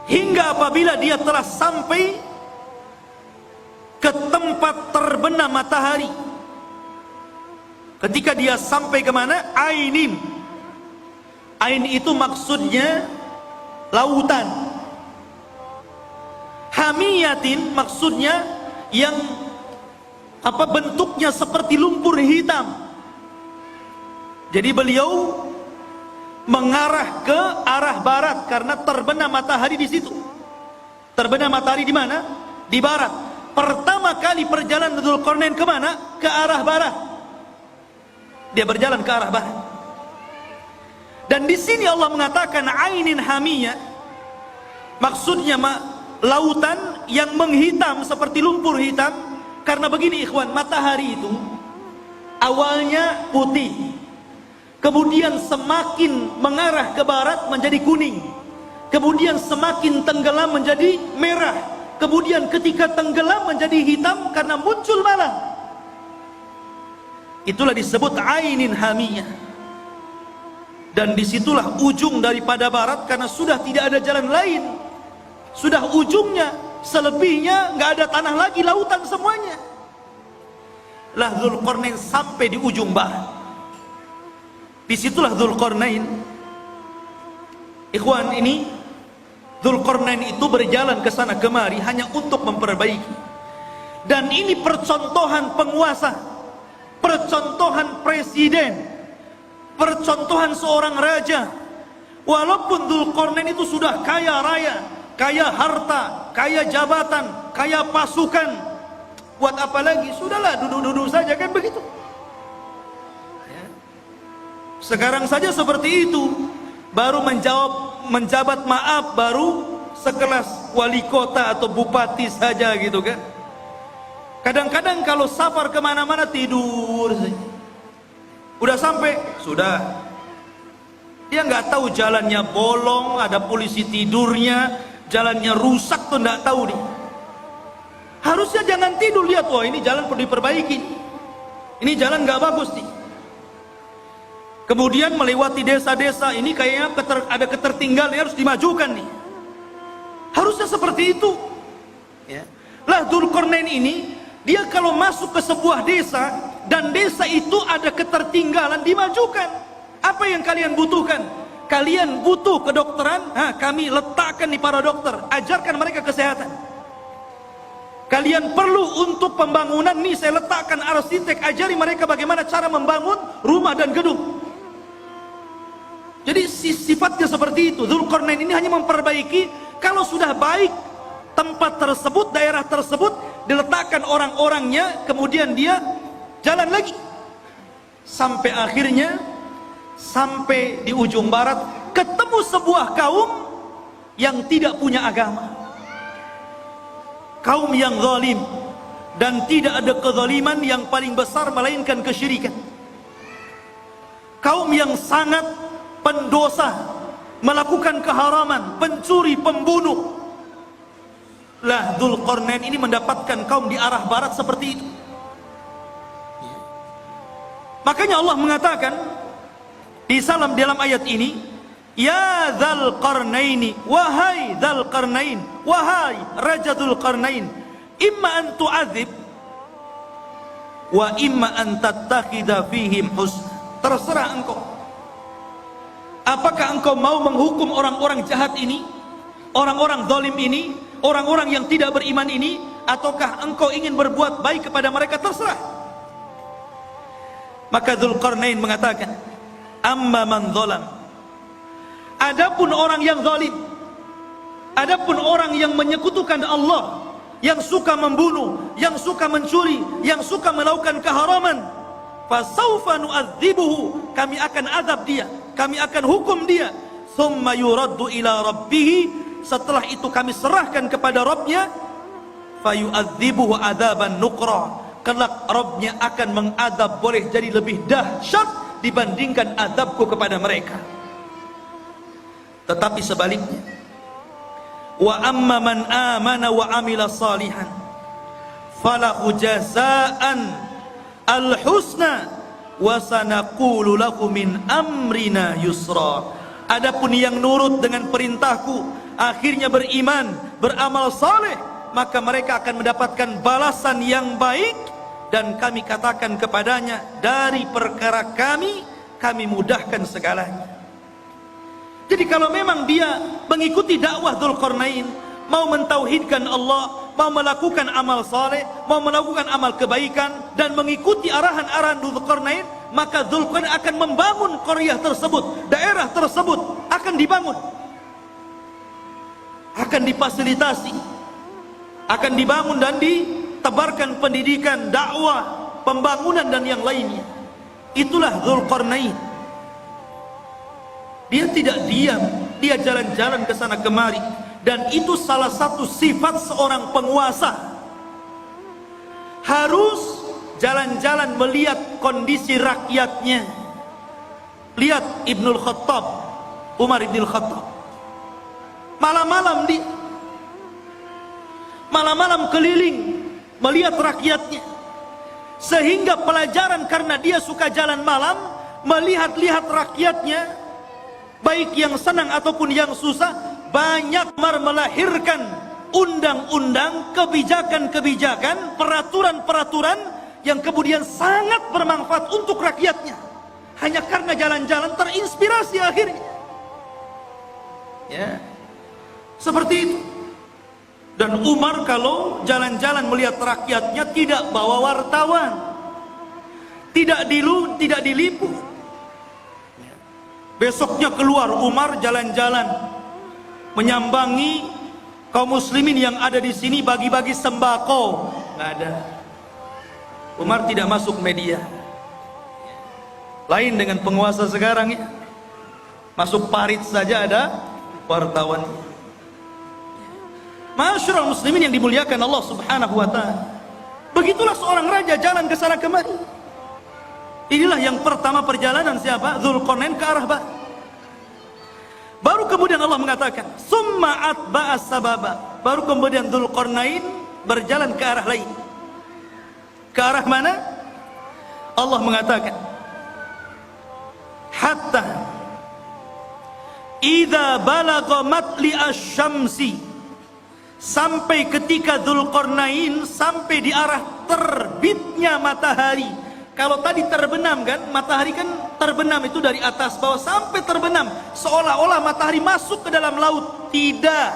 Hingga apabila dia telah sampai ke tempat terbenam matahari. Ketika dia sampai ke mana? Ainin. Ain itu maksudnya lautan. Hamiyatin maksudnya yang bentuknya seperti lumpur hitam. Jadi beliau mengarah ke arah barat karena terbenam matahari di situ. Terbenam matahari di mana? Di barat. Pertama kali perjalanan Dzulqarnain ke mana? Ke arah barat. Dia berjalan ke arah barat. Dan di sini Allah mengatakan ainin hamiyah. Maksudnya lautan yang menghitam seperti lumpur hitam. Karena begini ikhwan, matahari itu awalnya putih, kemudian semakin mengarah ke barat menjadi kuning, kemudian semakin tenggelam menjadi merah, kemudian ketika tenggelam menjadi hitam karena muncul malam. Itulah disebut ainin hamiyah. Dan disitulah ujung daripada barat karena sudah tidak ada jalan lain. Sudah ujungnya, selebihnya nggak ada tanah lagi, lautan semuanya. Lah Dzulqarnain sampai di ujung barat. Disitulah Dzulqarnain. Ikhwan, ini Dzulqarnain itu berjalan ke sana kemari hanya untuk memperbaiki. Dan ini percontohan penguasa, percontohan presiden, percontohan seorang raja. Walaupun Dzulqarnain itu sudah kaya raya, kaya harta, kaya jabatan, kaya pasukan, buat apa lagi? Sudahlah, duduk-duduk saja, kan begitu. Sekarang saja seperti itu, baru menjabat maaf, baru sekelas wali kota atau bupati saja gitu kan. Kadang-kadang kalau safar kemana-mana tidur saja. Udah sampai, sudah. Dia nggak tahu jalannya bolong, ada polisi tidurnya, jalannya rusak tuh nggak tahu nih. Harusnya jangan tidur, lihat, wah ini jalan perlu diperbaiki, ini jalan nggak bagus nih. Kemudian melewati desa-desa, ini kayaknya ada ketertinggalan, harus dimajukan nih. Harusnya seperti itu. Ya. Lah Dzulqarnain ini, dia kalau masuk ke sebuah desa dan desa itu ada ketertinggalan, dimajukan. Apa yang kalian butuhkan? Kalian butuh kedokteran? Kami letakkan di para dokter, ajarkan mereka kesehatan. Kalian perlu untuk pembangunan, nih saya letakkan arsitek, ajari mereka bagaimana cara membangun rumah dan gedung. Jadi sifatnya seperti itu. Dzulqarnain ini hanya memperbaiki. Kalau sudah baik tempat tersebut, daerah tersebut, diletakkan orang-orangnya, kemudian dia jalan lagi sampai akhirnya sampai di ujung barat, ketemu sebuah kaum yang tidak punya agama, kaum yang zalim, dan tidak ada kezaliman yang paling besar melainkan kesyirikan. Kaum yang sangat pendosa, melakukan keharaman, pencuri, pembunuh. Lah Dzulqarnain ini mendapatkan kaum di arah barat seperti itu. Makanya Allah mengatakan di dalam ayat ini, ya Dzal Qarnaini, wahai Dzal Qarnain, wahai Raja Dzulqarnain, imma an tu'adzib wa imma an tattakhidha fihim husna. Terserah engkau. Apakah engkau mau menghukum orang-orang jahat ini, orang-orang zalim ini, orang-orang yang tidak beriman ini, ataukah engkau ingin berbuat baik kepada mereka? Terserah. Maka Dzulqarnain mengatakan, amma man zalam, adapun orang yang zalim, adapun orang yang menyekutukan Allah, yang suka membunuh, yang suka mencuri, yang suka melakukan keharaman, fasaufa nu'adzibuhu, kami akan azab dia, kami akan hukum dia, thumma yuraddu ila rabbih, setelah itu kami serahkan kepada Rabbnya, fayu'adzibuhu adzaban nuqra, kelak Rabbnya akan mengadab boleh jadi lebih dahsyat dibandingkan adabku kepada mereka. Tetapi sebaliknya, wa amma man amana wa amila salihan falahu jazaan al-husna wa sanaqulu lahu min amrina yusra. Adapun yang nurut dengan perintahku, akhirnya beriman, beramal saleh, maka mereka akan mendapatkan balasan yang baik, dan kami katakan kepadanya, dari perkara kami mudahkan segalanya. Jadi kalau memang dia mengikuti dakwah Dzulqarnain, mau mentauhidkan Allah, mau melakukan amal saleh, mau melakukan amal kebaikan, dan mengikuti arahan-arahan Dzulqarnain, maka Dzulqarnain akan membangun qaryah tersebut, daerah tersebut akan dibangun, akan difasilitasi, akan dibangun dan ditebarkan pendidikan, dakwah, pembangunan dan yang lainnya. Itulah Dzulqarnain. Dia tidak diam, dia jalan-jalan ke sana kemari, dan itu salah satu sifat seorang penguasa. Harus jalan-jalan melihat kondisi rakyatnya. Lihat Ibnul Khattab, Umar Ibnul Khattab, malam-malam malam-malam keliling melihat rakyatnya, sehingga pelajaran karena dia suka jalan malam, melihat-lihat rakyatnya, baik yang senang ataupun yang susah, banyak melahirkan undang-undang, kebijakan-kebijakan, peraturan-peraturan yang kemudian sangat bermanfaat untuk rakyatnya, hanya karena jalan-jalan terinspirasi akhirnya. Ya, seperti itu. Dan Umar kalau jalan-jalan melihat rakyatnya tidak bawa wartawan, tidak diliput. Besoknya keluar Umar jalan-jalan menyambangi kaum muslimin yang ada di sini, bagi-bagi sembako. Nggak ada. Umar tidak masuk media. Lain dengan penguasa sekarang ya. Masuk parit saja ada wartawan. Ma'asyiral muslimin yang dimuliakan Allah Subhanahu wa taala. Begitulah seorang raja jalan ke sana kemari. Inilah yang pertama perjalanan siapa? Dzulqarnain ke arah barat. Baru kemudian Allah mengatakan, summa atba'a sababa. Baru kemudian Dzulqarnain berjalan ke arah lain. Ke arah mana? Allah mengatakan, hatta idza balagha matli asy-syamsi, sampai ketika Dzulqarnain sampai di arah terbitnya matahari. Kalau tadi terbenam kan, matahari kan terbenam itu dari atas bawah sampai terbenam, seolah-olah matahari masuk ke dalam laut. Tidak.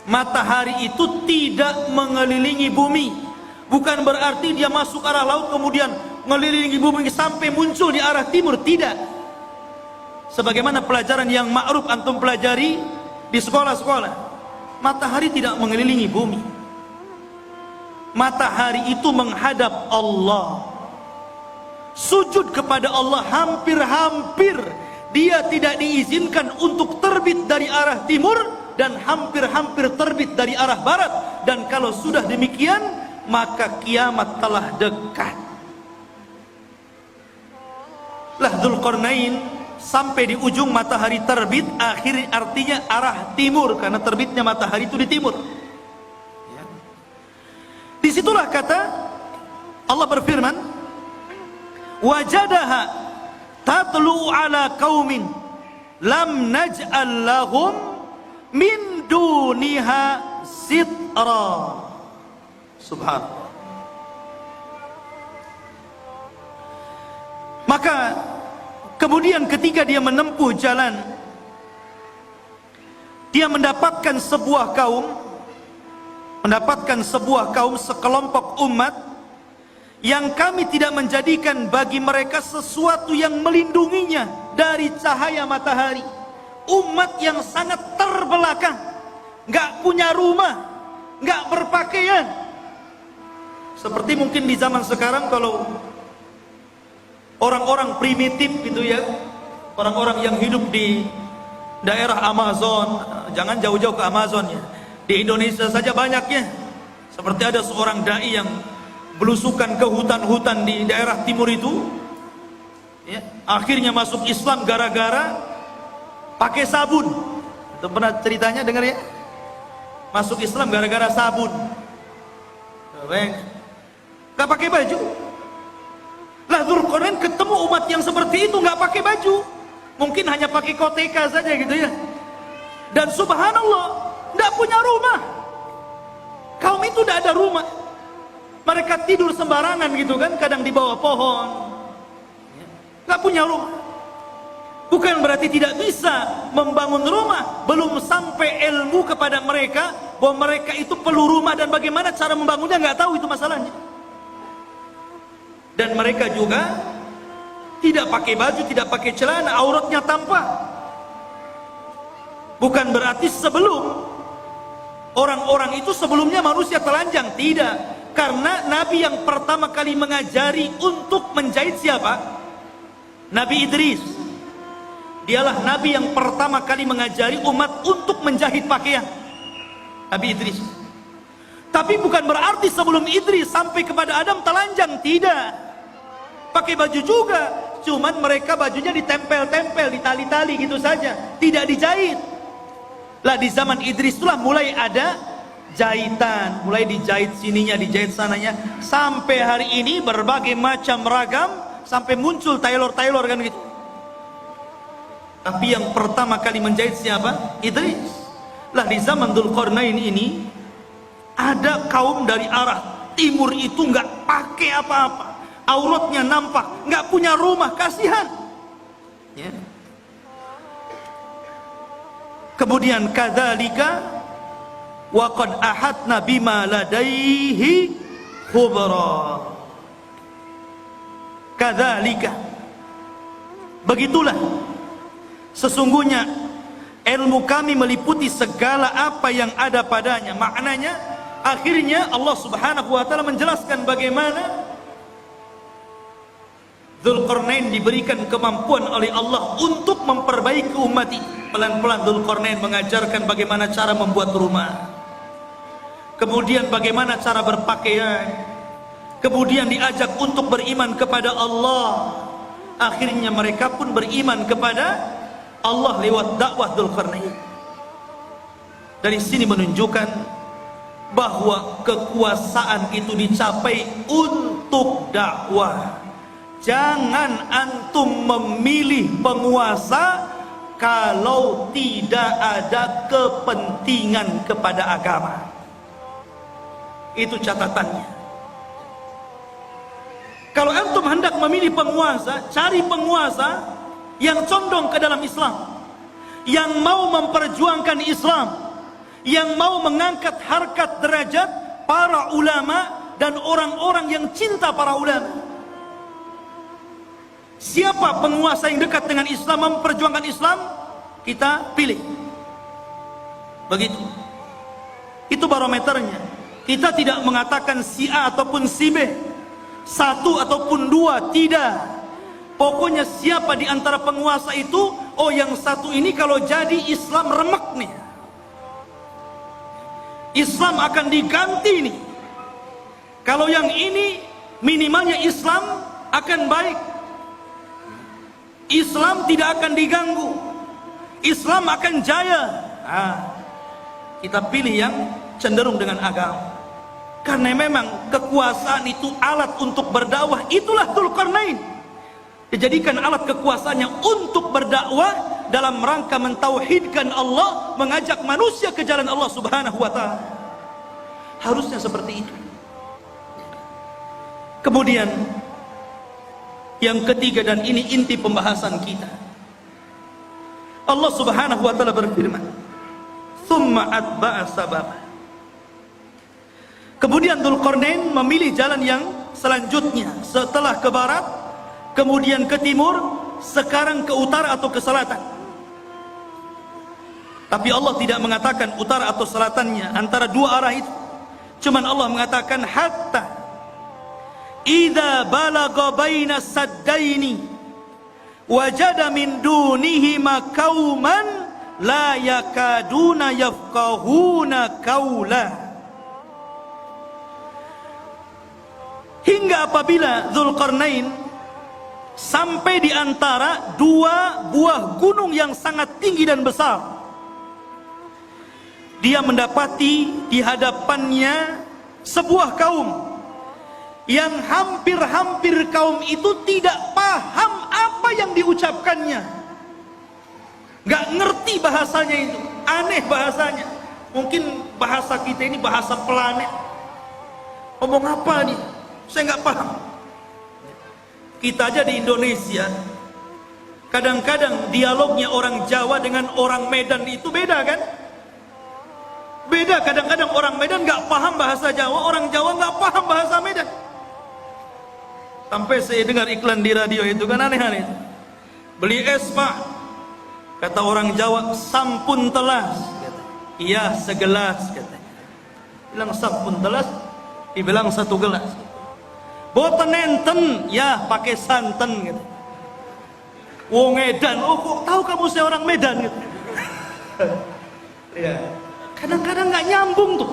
Matahari itu tidak mengelilingi bumi. Bukan berarti dia masuk ke arah laut kemudian mengelilingi bumi sampai muncul di arah timur. Tidak. Sebagaimana pelajaran yang ma'ruf antum pelajari di sekolah-sekolah, matahari tidak mengelilingi bumi. Matahari itu menghadap Allah, sujud kepada Allah hampir-hampir. Dia tidak diizinkan untuk terbit dari arah timur, dan hampir-hampir terbit dari arah barat. Dan kalau sudah demikian, maka kiamat telah dekat. Lah Dzulqarnain sampai di ujung matahari terbit, akhir artinya arah timur, karena terbitnya matahari itu di timur. Disitulah kata Allah berfirman, wajadaha tatlu ala qaumin lam naj'al lahum min duniha sitra. Subhanallah. Maka kemudian ketika dia menempuh jalan dia mendapatkan sebuah kaum sekelompok umat yang kami tidak menjadikan bagi mereka sesuatu yang melindunginya dari cahaya matahari. Umat yang sangat terbelakang, nggak punya rumah, nggak berpakaian. Seperti mungkin di zaman sekarang kalau orang-orang primitif gitu ya, orang-orang yang hidup di daerah Amazon, jangan jauh-jauh ke Amazon ya, di Indonesia saja banyaknya. Seperti ada seorang dai yang belusukan ke hutan-hutan di daerah timur itu ya, akhirnya masuk Islam gara-gara pakai sabun. Itu pernah ceritanya dengar ya, masuk Islam gara-gara sabun. Gak pakai baju. Lah Dzulqarnain ketemu umat yang seperti itu gak pakai baju, mungkin hanya pakai koteka saja gitu ya, dan subhanallah gak punya rumah. Kaum itu gak ada rumah, mereka tidur sembarangan gitu kan, kadang di bawah pohon, gak punya rumah. Bukan berarti tidak bisa membangun rumah, belum sampai ilmu kepada mereka bahwa mereka itu perlu rumah dan bagaimana cara membangunnya, nggak tahu itu masalahnya. Dan mereka juga tidak pakai baju, tidak pakai celana, auratnya tampak. Bukan berarti sebelum orang-orang itu sebelumnya manusia telanjang, tidak. Karena Nabi yang pertama kali mengajari untuk menjahit siapa? Nabi Idris. Dialah Nabi yang pertama kali mengajari umat untuk menjahit pakaian. Nabi Idris. Tapi bukan berarti sebelum Idris sampai kepada Adam telanjang, tidak. Pakai baju juga, cuman mereka bajunya ditempel-tempel, ditali-tali gitu saja, tidak dijahit. Lah di zaman Idris itulah mulai ada jahitan, mulai dijahit sininya, dijahit sananya, sampai hari ini berbagai macam ragam, sampai muncul tailor-tailor kan gitu. Tapi yang pertama kali menjahit siapa? Idris. Lah di zaman Dzulqarnain ini ada kaum dari arah timur itu nggak pakai apa-apa, auratnya nampak, nggak punya rumah, kasihan ya. Kemudian kadzalika wa qad ahadna bima ladaihi khubra. Kadzalika, begitulah sesungguhnya ilmu kami meliputi segala apa yang ada padanya. Maknanya akhirnya Allah Subhanahu wa taala menjelaskan bagaimana Dzulqarnain diberikan kemampuan oleh Allah untuk memperbaiki umat ini. Pelan-pelan Dzulqarnain mengajarkan bagaimana cara membuat rumah, kemudian bagaimana cara berpakaian, kemudian diajak untuk beriman kepada Allah. Akhirnya mereka pun beriman kepada Allah lewat dakwah Dzulqarnain. Dari sini menunjukkan bahwa kekuasaan itu dicapai untuk dakwah. Jangan antum memilih penguasa kalau tidak ada kepentingan kepada agama. Itu catatannya. Kalau antum hendak memilih penguasa, cari penguasa yang condong ke dalam Islam, yang mau memperjuangkan Islam, yang mau mengangkat harkat derajat para ulama dan orang-orang yang cinta para ulama. Siapa penguasa yang dekat dengan Islam, memperjuangkan Islam, kita pilih. Begitu. Itu barometernya. Kita tidak mengatakan si A ataupun si B, satu ataupun dua, tidak. Pokoknya siapa di antara penguasa itu, oh yang satu ini kalau jadi Islam remek nih, Islam akan diganti nih. Kalau yang ini minimalnya Islam akan baik, Islam tidak akan diganggu, Islam akan jaya. Kita pilih yang cenderung dengan agama. Karena memang kekuasaan itu alat untuk berdakwah. Itulah Dzulqarnain dijadikan alat kekuasaannya untuk berdakwah dalam rangka mentauhidkan Allah, mengajak manusia ke jalan Allah Subhanahu wa taala. Harusnya seperti itu. Kemudian yang ketiga, dan ini inti pembahasan kita, Allah Subhanahu wa taala berfirman, thumma atba'a sababa. Kemudian Dzulqarnain memilih jalan yang selanjutnya, setelah ke barat, kemudian ke timur, sekarang ke utara atau ke selatan. Tapi Allah tidak mengatakan utara atau selatannya, antara dua arah itu. Cuman Allah mengatakan hatta idza balagha baina saddaini wajada min dunihima qauman la yakaduna yafqahuna qaula. Hingga apabila Dzulqarnain sampai di antara dua buah gunung yang sangat tinggi dan besar, dia mendapati di hadapannya sebuah kaum yang hampir-hampir kaum itu tidak paham apa yang diucapkannya, gak ngerti bahasanya itu, aneh bahasanya. Mungkin bahasa kita ini bahasa planet, ngomong apa nih, saya gak paham. Kita aja di Indonesia, kadang-kadang dialognya orang Jawa dengan orang Medan itu beda kan? Beda, kadang-kadang orang Medan gak paham bahasa Jawa, orang Jawa gak paham bahasa Medan. Sampai saya dengar iklan di radio itu kan aneh-aneh. Beli es pak, kata orang Jawa, sampun telas. Iya segelas katanya. Bilang sampun telas, dibilang satu gelas. Boten enten, ya pakai santen gitu. Wong Medan, oh kok tahu kamu saya orang Medan gitu. Ya. Kadang-kadang nggak nyambung tuh.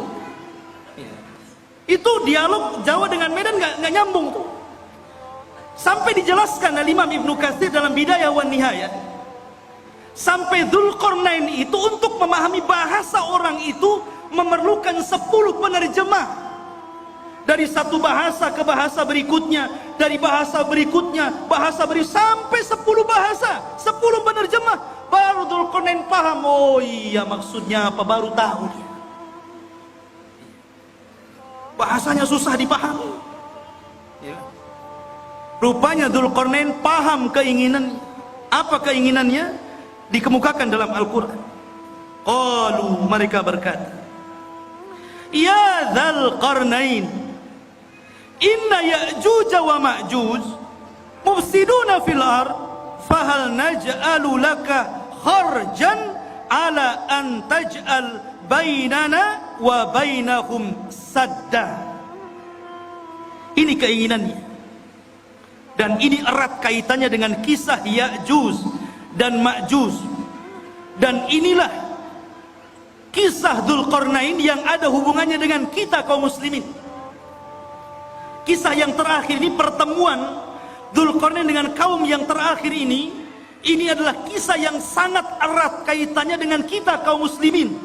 Itu dialog Jawa dengan Medan nggak nyambung tuh. Sampai dijelaskan oleh Imam Ibnu Katsir dalam Bidayah wan Nihayah, sampai Dzulqarnain itu untuk memahami bahasa orang itu memerlukan 10 penerjemah. Dari satu bahasa ke bahasa berikutnya, dari bahasa berikutnya, sampai 10 bahasa, 10 penerjemah. Baru Dzulqarnain paham, oh iya maksudnya apa, baru tahu dia. Bahasanya susah dipahami. Ya. Rupanya Dzulqarnain paham keinginannya. Apa keinginannya? Dikemukakan dalam Al-Quran. Qalu, mereka berkata, ya Dzulqarnain, inna Ya'juj wa Ma'juj mufsiduna fil ard fahal naj'alu laka kharjan ala an taj'al bainana wa bainahum sadda. Ini keinginannya, dan ini erat kaitannya dengan kisah Ya'juj dan Ma'juj. Dan inilah kisah Dzulqarnain yang ada hubungannya dengan kita kaum muslimin. Kisah yang terakhir ini, pertemuan Dzulqarnain dengan kaum yang terakhir ini adalah kisah yang sangat erat kaitannya dengan kita kaum muslimin.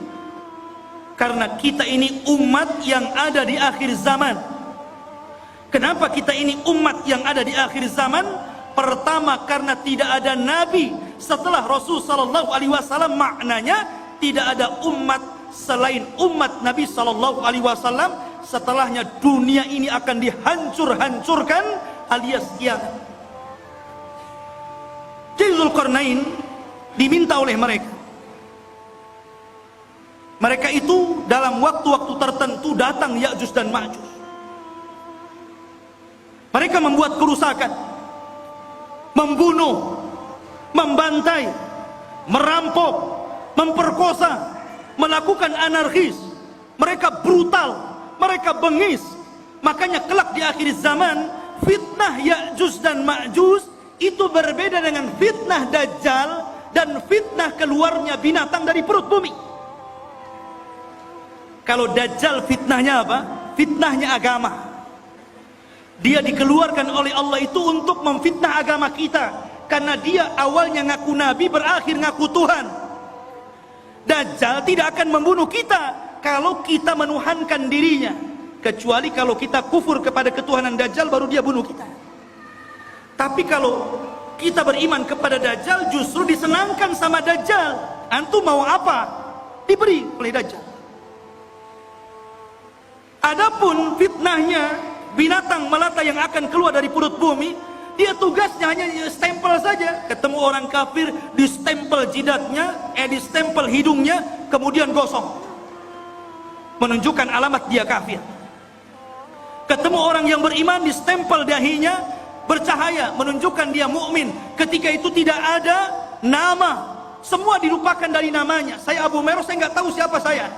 Karena kita ini umat yang ada di akhir zaman. Kenapa kita ini umat yang ada di akhir zaman? Pertama, karena tidak ada nabi setelah Rasul sallallahu alaihi wasallam. Maknanya tidak ada umat selain umat Nabi sallallahu alaihi wasallam. Setelahnya dunia ini akan dihancur-hancurkan alias kiamat. Jadi Dzulqarnain diminta oleh mereka. Mereka itu dalam waktu-waktu tertentu datang Ya'juj dan Ma'juj. Mereka membuat kerusakan, membunuh, membantai, merampok, memperkosa, melakukan anarkis. Mereka brutal, mereka bengis. Makanya kelak di akhir zaman, fitnah Ya'juj dan Ma'juj itu berbeda dengan fitnah Dajjal dan fitnah keluarnya binatang dari perut bumi. Kalau Dajjal fitnahnya apa? Fitnahnya agama. Dia dikeluarkan oleh Allah itu untuk memfitnah agama kita, karena dia awalnya ngaku nabi, berakhir ngaku Tuhan. Dajjal tidak akan membunuh kita kalau kita menuhankan dirinya, kecuali kalau kita kufur kepada ketuhanan Dajjal, baru dia bunuh kita. Tapi kalau kita beriman kepada Dajjal, justru disenangkan sama Dajjal. Antum mau apa? Diberi oleh Dajjal. Adapun fitnahnya binatang melata yang akan keluar dari perut bumi, dia tugasnya hanya stempel saja. Ketemu orang kafir, distempel jidatnya, distempel hidungnya, kemudian gosong, menunjukkan alamat dia kafir. Ketemu orang yang beriman, distempel dahinya bercahaya, menunjukkan dia mukmin. Ketika itu tidak ada nama, semua dilupakan dari namanya. Saya Abu Hurairah, saya nggak tahu siapa saya.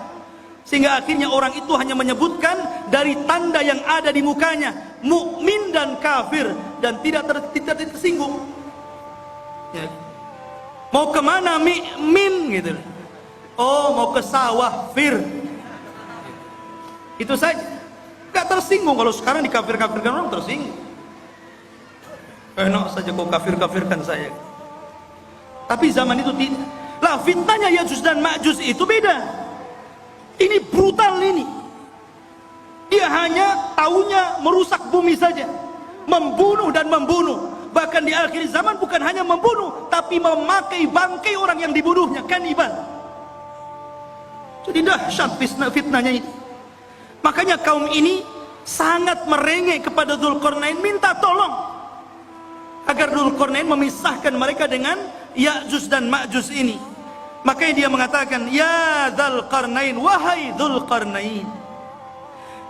Sehingga akhirnya orang itu hanya menyebutkan dari tanda yang ada di mukanya, mukmin dan kafir, dan tidak tersinggung. Ya. Mau kemana min gitu? Oh, mau ke sawah fir. Itu saja. Gak tersinggung. Kalau sekarang dikafir-kafirkan orang tersinggung. Enak saja kau kafir-kafirkan saya. Tapi zaman itu tidak. Lah fitnahnya Ya'juj dan Ma'juj itu beda. Ini brutal ini. Dia hanya taunya merusak bumi saja, membunuh dan membunuh. Bahkan di akhir zaman bukan hanya membunuh, tapi memakai bangkai orang yang dibunuhnya, kanibal. Jadi dahsyat fitnahnya ini. Makanya kaum ini sangat merengek kepada Dzulqarnain, minta tolong agar Dzulqarnain memisahkan mereka dengan Ya'juj dan Ma'juj ini. Makanya dia mengatakan, ya Dzulqarnain, wahai Dzulqarnain,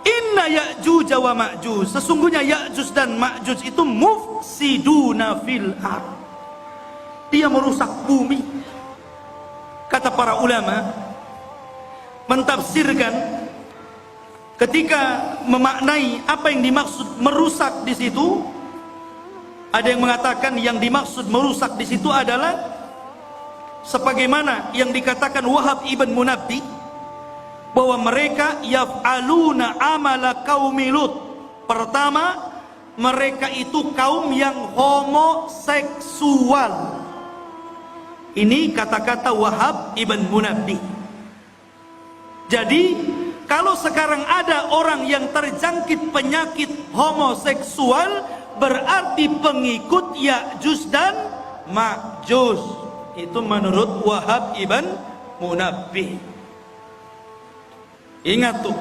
inna Ya'juj wa Ma'juj, sesungguhnya Ya'juj dan Ma'juj itu mufsiduna fil ard, dia merusak bumi. Kata para ulama mentafsirkan ketika memaknai apa yang dimaksud merusak di situ, ada yang mengatakan yang dimaksud merusak di situ adalah sebagaimana yang dikatakan Wahab ibn Munabbih, bahwa mereka yaf'aluna amala qaumi Lut. Pertama, mereka itu kaum yang homoseksual. Ini kata-kata Wahab ibn Munabbih. Jadi kalau sekarang ada orang yang terjangkit penyakit homoseksual, berarti pengikut Ya'juj dan Ma'juj. Itu menurut Wahab ibn Munabbih. Ingat tuh,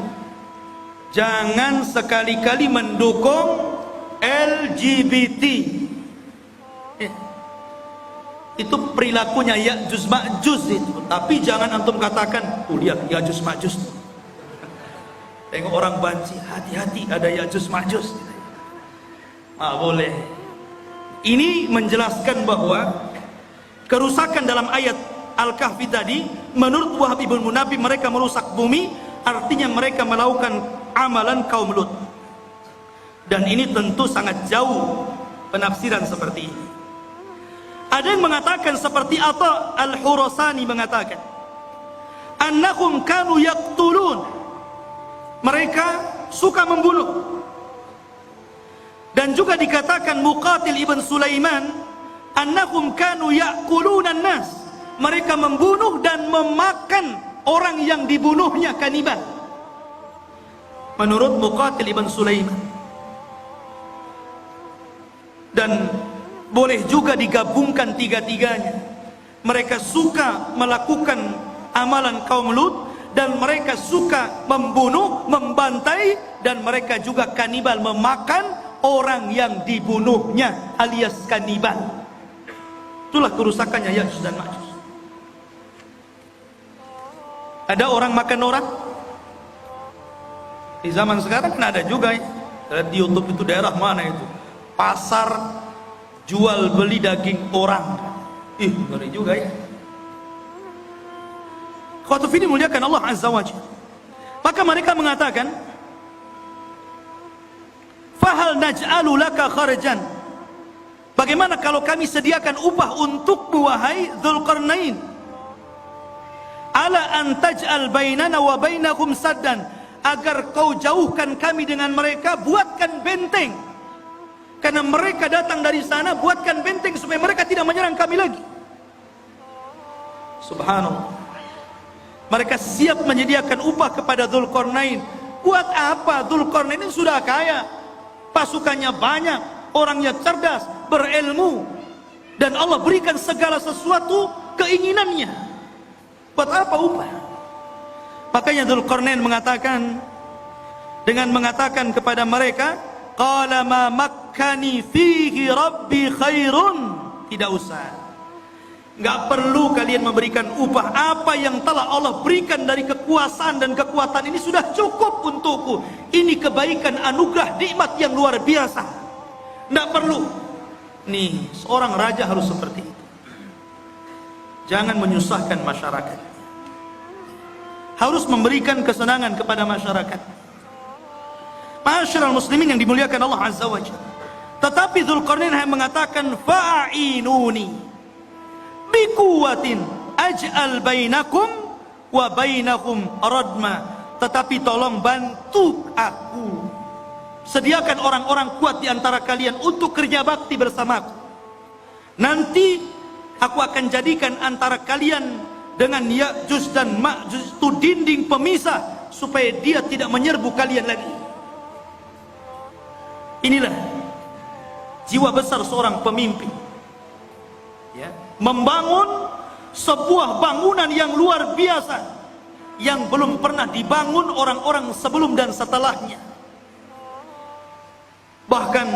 jangan sekali-kali mendukung LGBT. Itu perilakunya Ya'juj Ma'juj itu. Tapi jangan antum katakan, oh lihat Ya'juj Ma'juj. Tengok orang banci, hati-hati ada Ya'juj Ma'juj. Boleh. Ini menjelaskan bahwa kerusakan dalam ayat Al-Kahfi tadi, menurut Wahab ibn Munabbih, mereka merusak bumi, artinya mereka melakukan amalan kaum Lut. Dan ini tentu sangat jauh penafsiran seperti ini. Ada yang mengatakan seperti Atha Al-Khurasani mengatakan, annahum kanu yaqtulun, mereka suka membunuh. Dan juga dikatakan Muqatil ibn Sulaiman, annahum kanu ya'kuluna an-nas, mereka membunuh dan memakan orang yang dibunuhnya, kanibal. Menurut Muqatil ibn Sulaiman. Dan boleh juga digabungkan tiga-tiganya. Mereka suka melakukan amalan kaum Lut, dan mereka suka membunuh, membantai, dan mereka juga kanibal, memakan orang yang dibunuhnya, alias kanibal. Itulah kerusakannya Ya'juj dan Ma'juj. Ada orang makan orang. Di zaman sekarang kan ada juga ya. Di YouTube itu daerah mana itu, pasar jual beli daging orang. Ngeri juga ya. Khotuf ini muliakan Allah Azza wa Jalla. Maka mereka mengatakan, fahal naj'alu laka kharjan, bagaimana kalau kami sediakan upah untukmu wahai Dzulqarnain, ala an taj'al bainana wa bainahum saddan, agar kau jauhkan kami dengan mereka, buatkan benteng. Karena mereka datang dari sana, buatkan benteng supaya mereka tidak menyerang kami lagi. Subhanallah. Mereka siap menyediakan upah kepada Dzulqarnain. Buat apa? Dzulqarnain ini sudah kaya, pasukannya banyak, orangnya cerdas, berilmu, dan Allah berikan segala sesuatu keinginannya. Buat apa upah? Makanya Dzulqarnain mengatakan, dengan mengatakan kepada mereka, qala ma makkani fihi rabbi khairun, tidak usah. Nggak perlu kalian memberikan upah. Apa yang telah Allah berikan dari kekuasaan dan kekuatan ini sudah cukup untukku. Ini kebaikan, anugerah, nikmat yang luar biasa. Nggak perlu. Nih, seorang raja harus seperti itu. Jangan menyusahkan masyarakat. Harus memberikan kesenangan kepada masyarakat. Ma'asyiral muslimin yang dimuliakan Allah Azza wa Jalla. Tetapi Dzulqarnain hanya mengatakan fa'inuni biquwatin aj'al bainakum wa bainahum radma. Tetapi tolong bantu aku. Sediakan orang-orang kuat di antara kalian untuk kerja bakti bersamaku. Nanti aku akan jadikan antara kalian dengan Ya'juj dan Ma'juj itu dinding pemisah supaya dia tidak menyerbu kalian lagi. Inilah jiwa besar seorang pemimpin, ya, membangun sebuah bangunan yang luar biasa yang belum pernah dibangun orang-orang sebelum dan setelahnya. Bahkan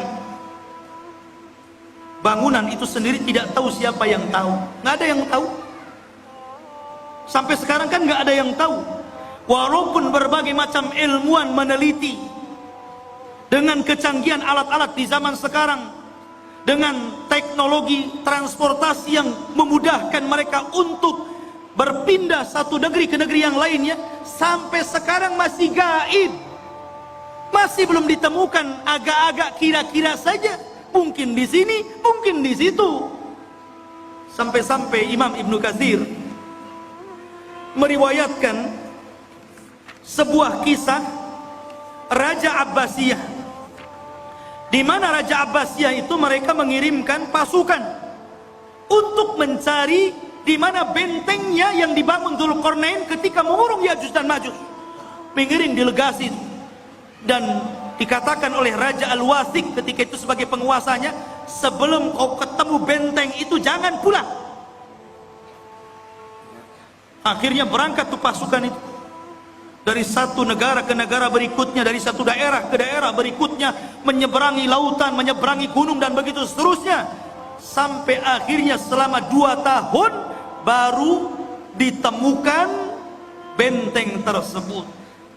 bangunan itu sendiri tidak tahu siapa yang tahu. Nggak ada yang tahu. Sampai sekarang kan nggak ada yang tahu. Walaupun berbagai macam ilmuwan meneliti dengan kecanggihan alat-alat di zaman sekarang, dengan teknologi transportasi yang memudahkan mereka untuk berpindah satu negeri ke negeri yang lainnya, sampai sekarang masih gaib. Masih belum ditemukan, agak-agak kira-kira saja. Mungkin di sini, mungkin di situ. Sampai-sampai Imam Ibnu Katsir meriwayatkan sebuah kisah Raja Abbasiyah, di mana Raja Abbasiyah itu mereka mengirimkan pasukan untuk mencari di mana bentengnya yang dibangun Dzulqarnain ketika mengurung Ya'juj dan Ma'juj. Mengirim delegasi, dan dikatakan oleh Raja Al-Wasik ketika itu sebagai penguasanya, sebelum kau ketemu benteng itu jangan pulang. Akhirnya berangkat tuh pasukan itu dari satu negara ke negara berikutnya, dari satu daerah ke daerah berikutnya, menyeberangi lautan, menyeberangi gunung dan begitu seterusnya, sampai akhirnya selama 2 tahun baru ditemukan benteng tersebut.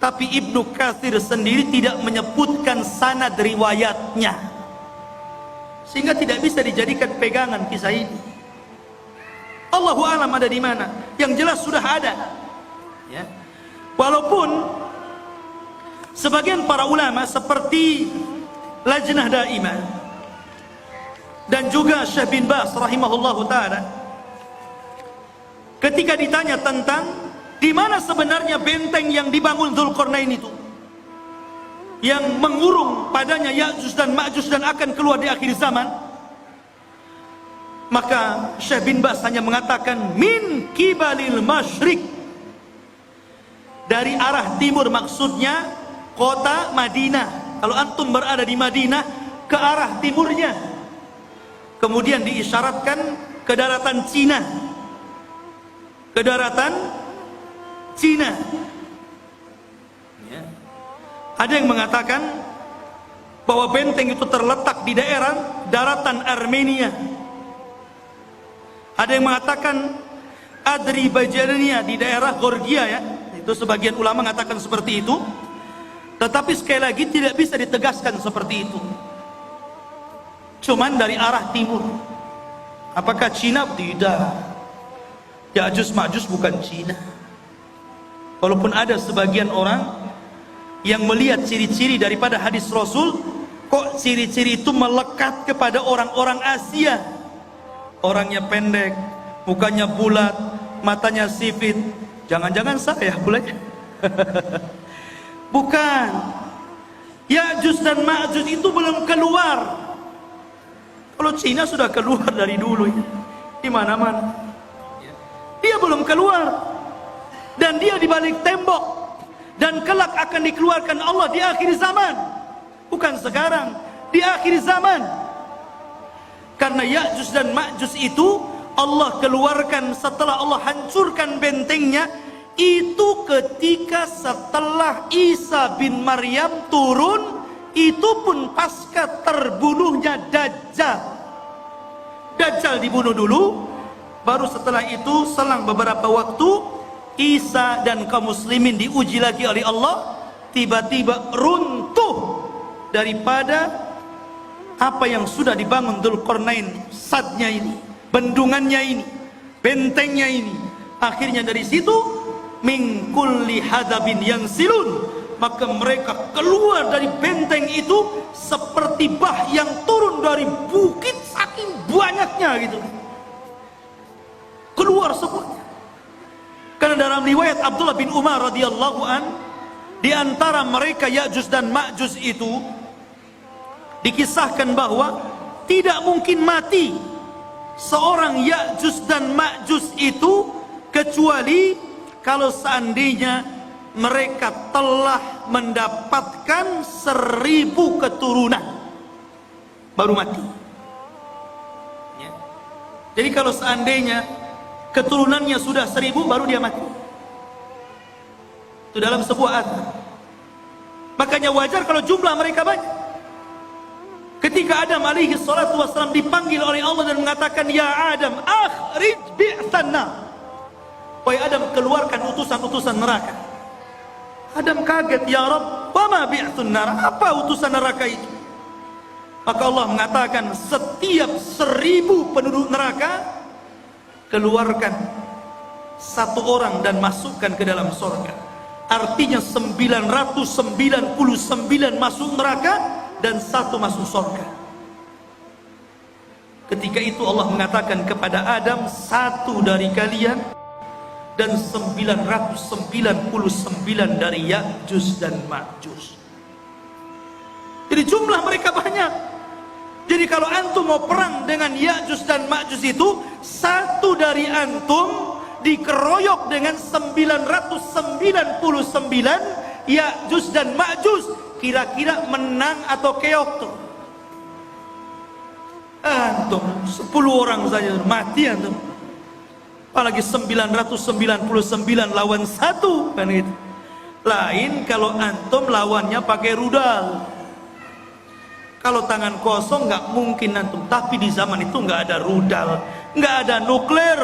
Tapi Ibnu Katsir sendiri tidak menyebutkan sanad riwayatnya, sehingga tidak bisa dijadikan pegangan kisah ini. Allahu a'lam ada di mana. Yang jelas sudah ada, ya. Walaupun sebagian para ulama seperti Lajnah Daimah dan juga Syekh bin Baz rahimahullahu taala, ketika ditanya tentang di mana sebenarnya benteng yang dibangun Dzulqarnain itu, yang mengurung padanya Ya'juj dan Ma'juj dan akan keluar di akhir zaman, maka Syekh bin Baz hanya mengatakan min kibalil masyriq, dari arah timur, maksudnya kota Madinah. Kalau antum berada di Madinah, ke arah timurnya. Kemudian diisyaratkan ke daratan Cina, ke daratan Cina, ya. Ada yang mengatakan bahwa benteng itu terletak di daerah daratan Armenia. Ada yang mengatakan Adribajania di daerah Georgia, ya. Itu sebagian ulama mengatakan seperti itu. Tetapi sekali lagi tidak bisa ditegaskan seperti itu. Cuman dari arah timur. Apakah Cina? Tidak. Ya'juj Ma'juj bukan Cina. Walaupun ada sebagian orang yang melihat ciri-ciri daripada hadis Rasul, kok ciri-ciri itu melekat kepada orang-orang Asia. Orangnya pendek, mukanya bulat, matanya sipit. Jangan-jangan saya bulatnya. Bukan. Ya'juj dan Ma'juj itu belum keluar. Kalau Cina sudah keluar dari dulu, ya. Di mana-mana. Dia belum keluar. Dan dia di balik tembok. Dan kelak akan dikeluarkan Allah di akhir zaman. Bukan sekarang, di akhir zaman. Karena Ya'juj dan Ma'juj itu Allah keluarkan setelah Allah hancurkan bentengnya, itu ketika setelah Isa bin Maryam turun, itu pun pasca terbunuhnya Dajjal. Dajjal dibunuh dulu, Baru setelah itu selang beberapa waktu, Isa dan kaum muslimin diuji lagi oleh Allah, tiba-tiba runtuh daripada apa yang sudah dibangun Dzulqarnain, sadnya ini, bendungannya ini, bentengnya ini. Akhirnya dari situ, min kulli hadabin yansilun, maka mereka keluar dari benteng itu seperti bah yang turun dari bukit, saking banyaknya gitu. Keluar semuanya. Karena dalam riwayat Abdullah bin Umar radhiyallahu an, di antara mereka Ya'juj dan Ma'juj itu dikisahkan bahwa tidak mungkin mati seorang Ya'juj dan Ma'juj itu kecuali kalau seandainya mereka telah mendapatkan 1000 keturunan baru mati. Ya. Jadi kalau seandainya keturunannya sudah 1000 baru dia mati. Itu dalam sebuah athar. Makanya wajar kalau jumlah mereka banyak. Ketika Adam alaihi salatu wassalam dipanggil oleh Allah dan mengatakan, ya Adam, akhrij bi'than nar. Wahai Adam, keluarkan utusan-utusan neraka. Adam kaget, ya Rabb, wa ma bi'thun nar? Apa utusan neraka itu? Maka Allah mengatakan, setiap 1000 penduduk neraka, keluarkan satu orang dan masukkan ke dalam surga. Artinya 999 masuk neraka dan 1 masuk surga. Ketika itu Allah mengatakan kepada Adam, 1 dari kalian dan 999 dari Ya'juj dan Ma'juj. Jadi jumlah mereka banyak. Jadi kalau antum mau perang dengan Ya'juj dan Ma'juj itu, 1 dari antum dikeroyok dengan 999 Ya'juj dan Ma'juj. Kira-kira menang atau keok tuh? Antum 10 orang saja mati antum. Apalagi 999 lawan 1 kan gitu. Lain kalau antum lawannya pakai rudal. Kalau tangan kosong nggak mungkin antum. Tapi di zaman itu nggak ada rudal, nggak ada nuklir.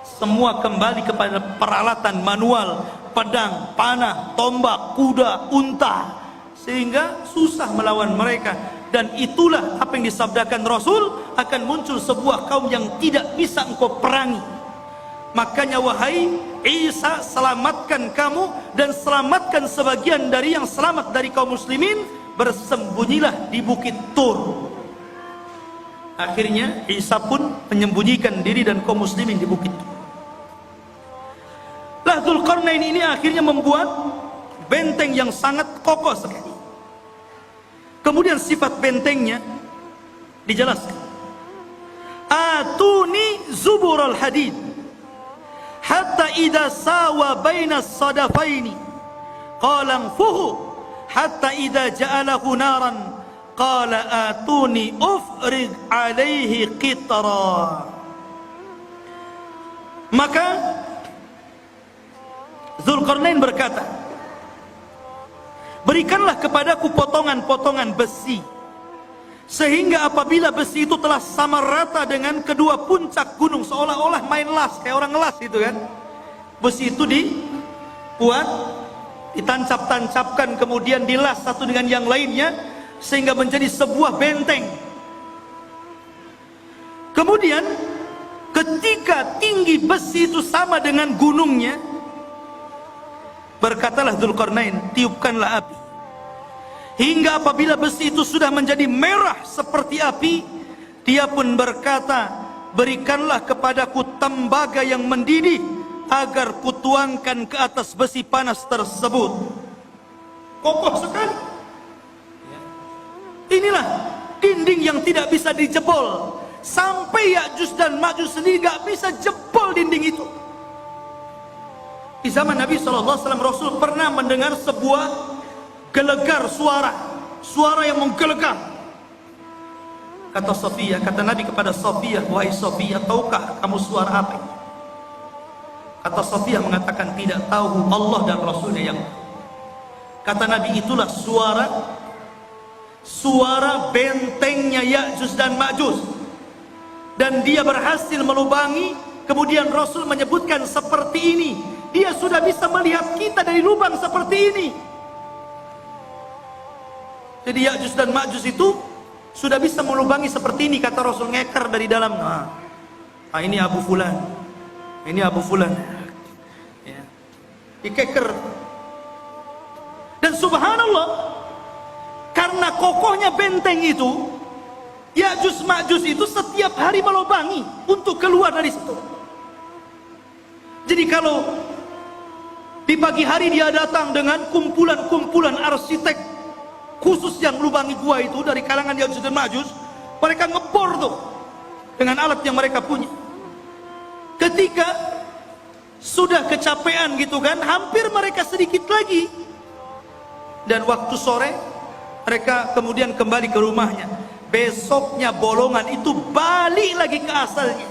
Semua kembali kepada peralatan manual, pedang, panah, tombak, kuda, unta, sehingga susah melawan mereka. Dan itulah apa yang disabdakan Rasul, akan muncul sebuah kaum yang tidak bisa engkau perangi. Makanya wahai Isa, selamatkan kamu dan selamatkan sebagian dari yang selamat dari kaum muslimin, bersembunyilah di bukit Tur. Akhirnya Isa pun menyembunyikan diri dan kaum muslimin di bukit Tur. Dzulqarnain ini akhirnya membuat benteng yang sangat kokoh sekali. Kemudian sifat bentengnya dijelaskan. Atuni zubural hadid hatta idza sawa baina as-sadafaini qala anfuhu hatta idza ja'alahu naran qala atuni ufrid alaihi qitra. Maka Dzulqarnain berkata, berikanlah kepadaku potongan-potongan besi, sehingga apabila besi itu telah sama rata dengan kedua puncak gunung, seolah-olah main las, kayak orang las itu kan. Besi itu dibuat, ditancap-tancapkan, kemudian dilas satu dengan yang lainnya, sehingga menjadi sebuah benteng. Kemudian ketika tinggi besi itu sama dengan gunungnya, berkatalah Dzulqarnain, tiupkanlah api. Hingga apabila besi itu sudah menjadi merah seperti api, dia pun berkata, berikanlah kepadaku tembaga yang mendidih, agar kutuangkan ke atas besi panas tersebut. Kokoh sekali. Inilah dinding yang tidak bisa dijebol. Sampai Ya'juj dan Ma'juj sendiri gak bisa jebol dinding itu. Di zaman Nabi SAW, Rasul pernah mendengar sebuah gelegar suara yang menggelegar. Kata Sofia, kata Nabi kepada Sofia, wahai Sofia, tahukah kamu suara apa ini? Kata Sofia mengatakan, tidak tahu, Allah dan Rasulnya yang tahu. Kata Nabi, itulah suara bentengnya Ya'juj dan Ma'juj. dan dia berhasil melubangi. Kemudian Rasul menyebutkan seperti ini, dia sudah bisa melihat kita dari lubang seperti ini. Jadi Ya'juj dan Ma'juj itu sudah bisa melubangi seperti ini, kata Rasul, ngeker dari dalam. Ini Abu Fulan, ini Abu Fulan, ya. Dikeker. Dan subhanallah, karena kokohnya benteng itu, Ya'juj Ma'juj itu setiap hari melubangi untuk keluar dari situ. Jadi kalau di pagi hari dia datang dengan kumpulan-kumpulan arsitek khusus yang melubangi gua itu dari kalangan Ya'juj dan Ma'juj, mereka ngebor tuh dengan alat yang mereka punya. Ketika sudah kecapean gitu kan, hampir mereka sedikit lagi, dan waktu sore mereka kemudian kembali ke rumahnya. Besoknya bolongan itu balik lagi ke asalnya,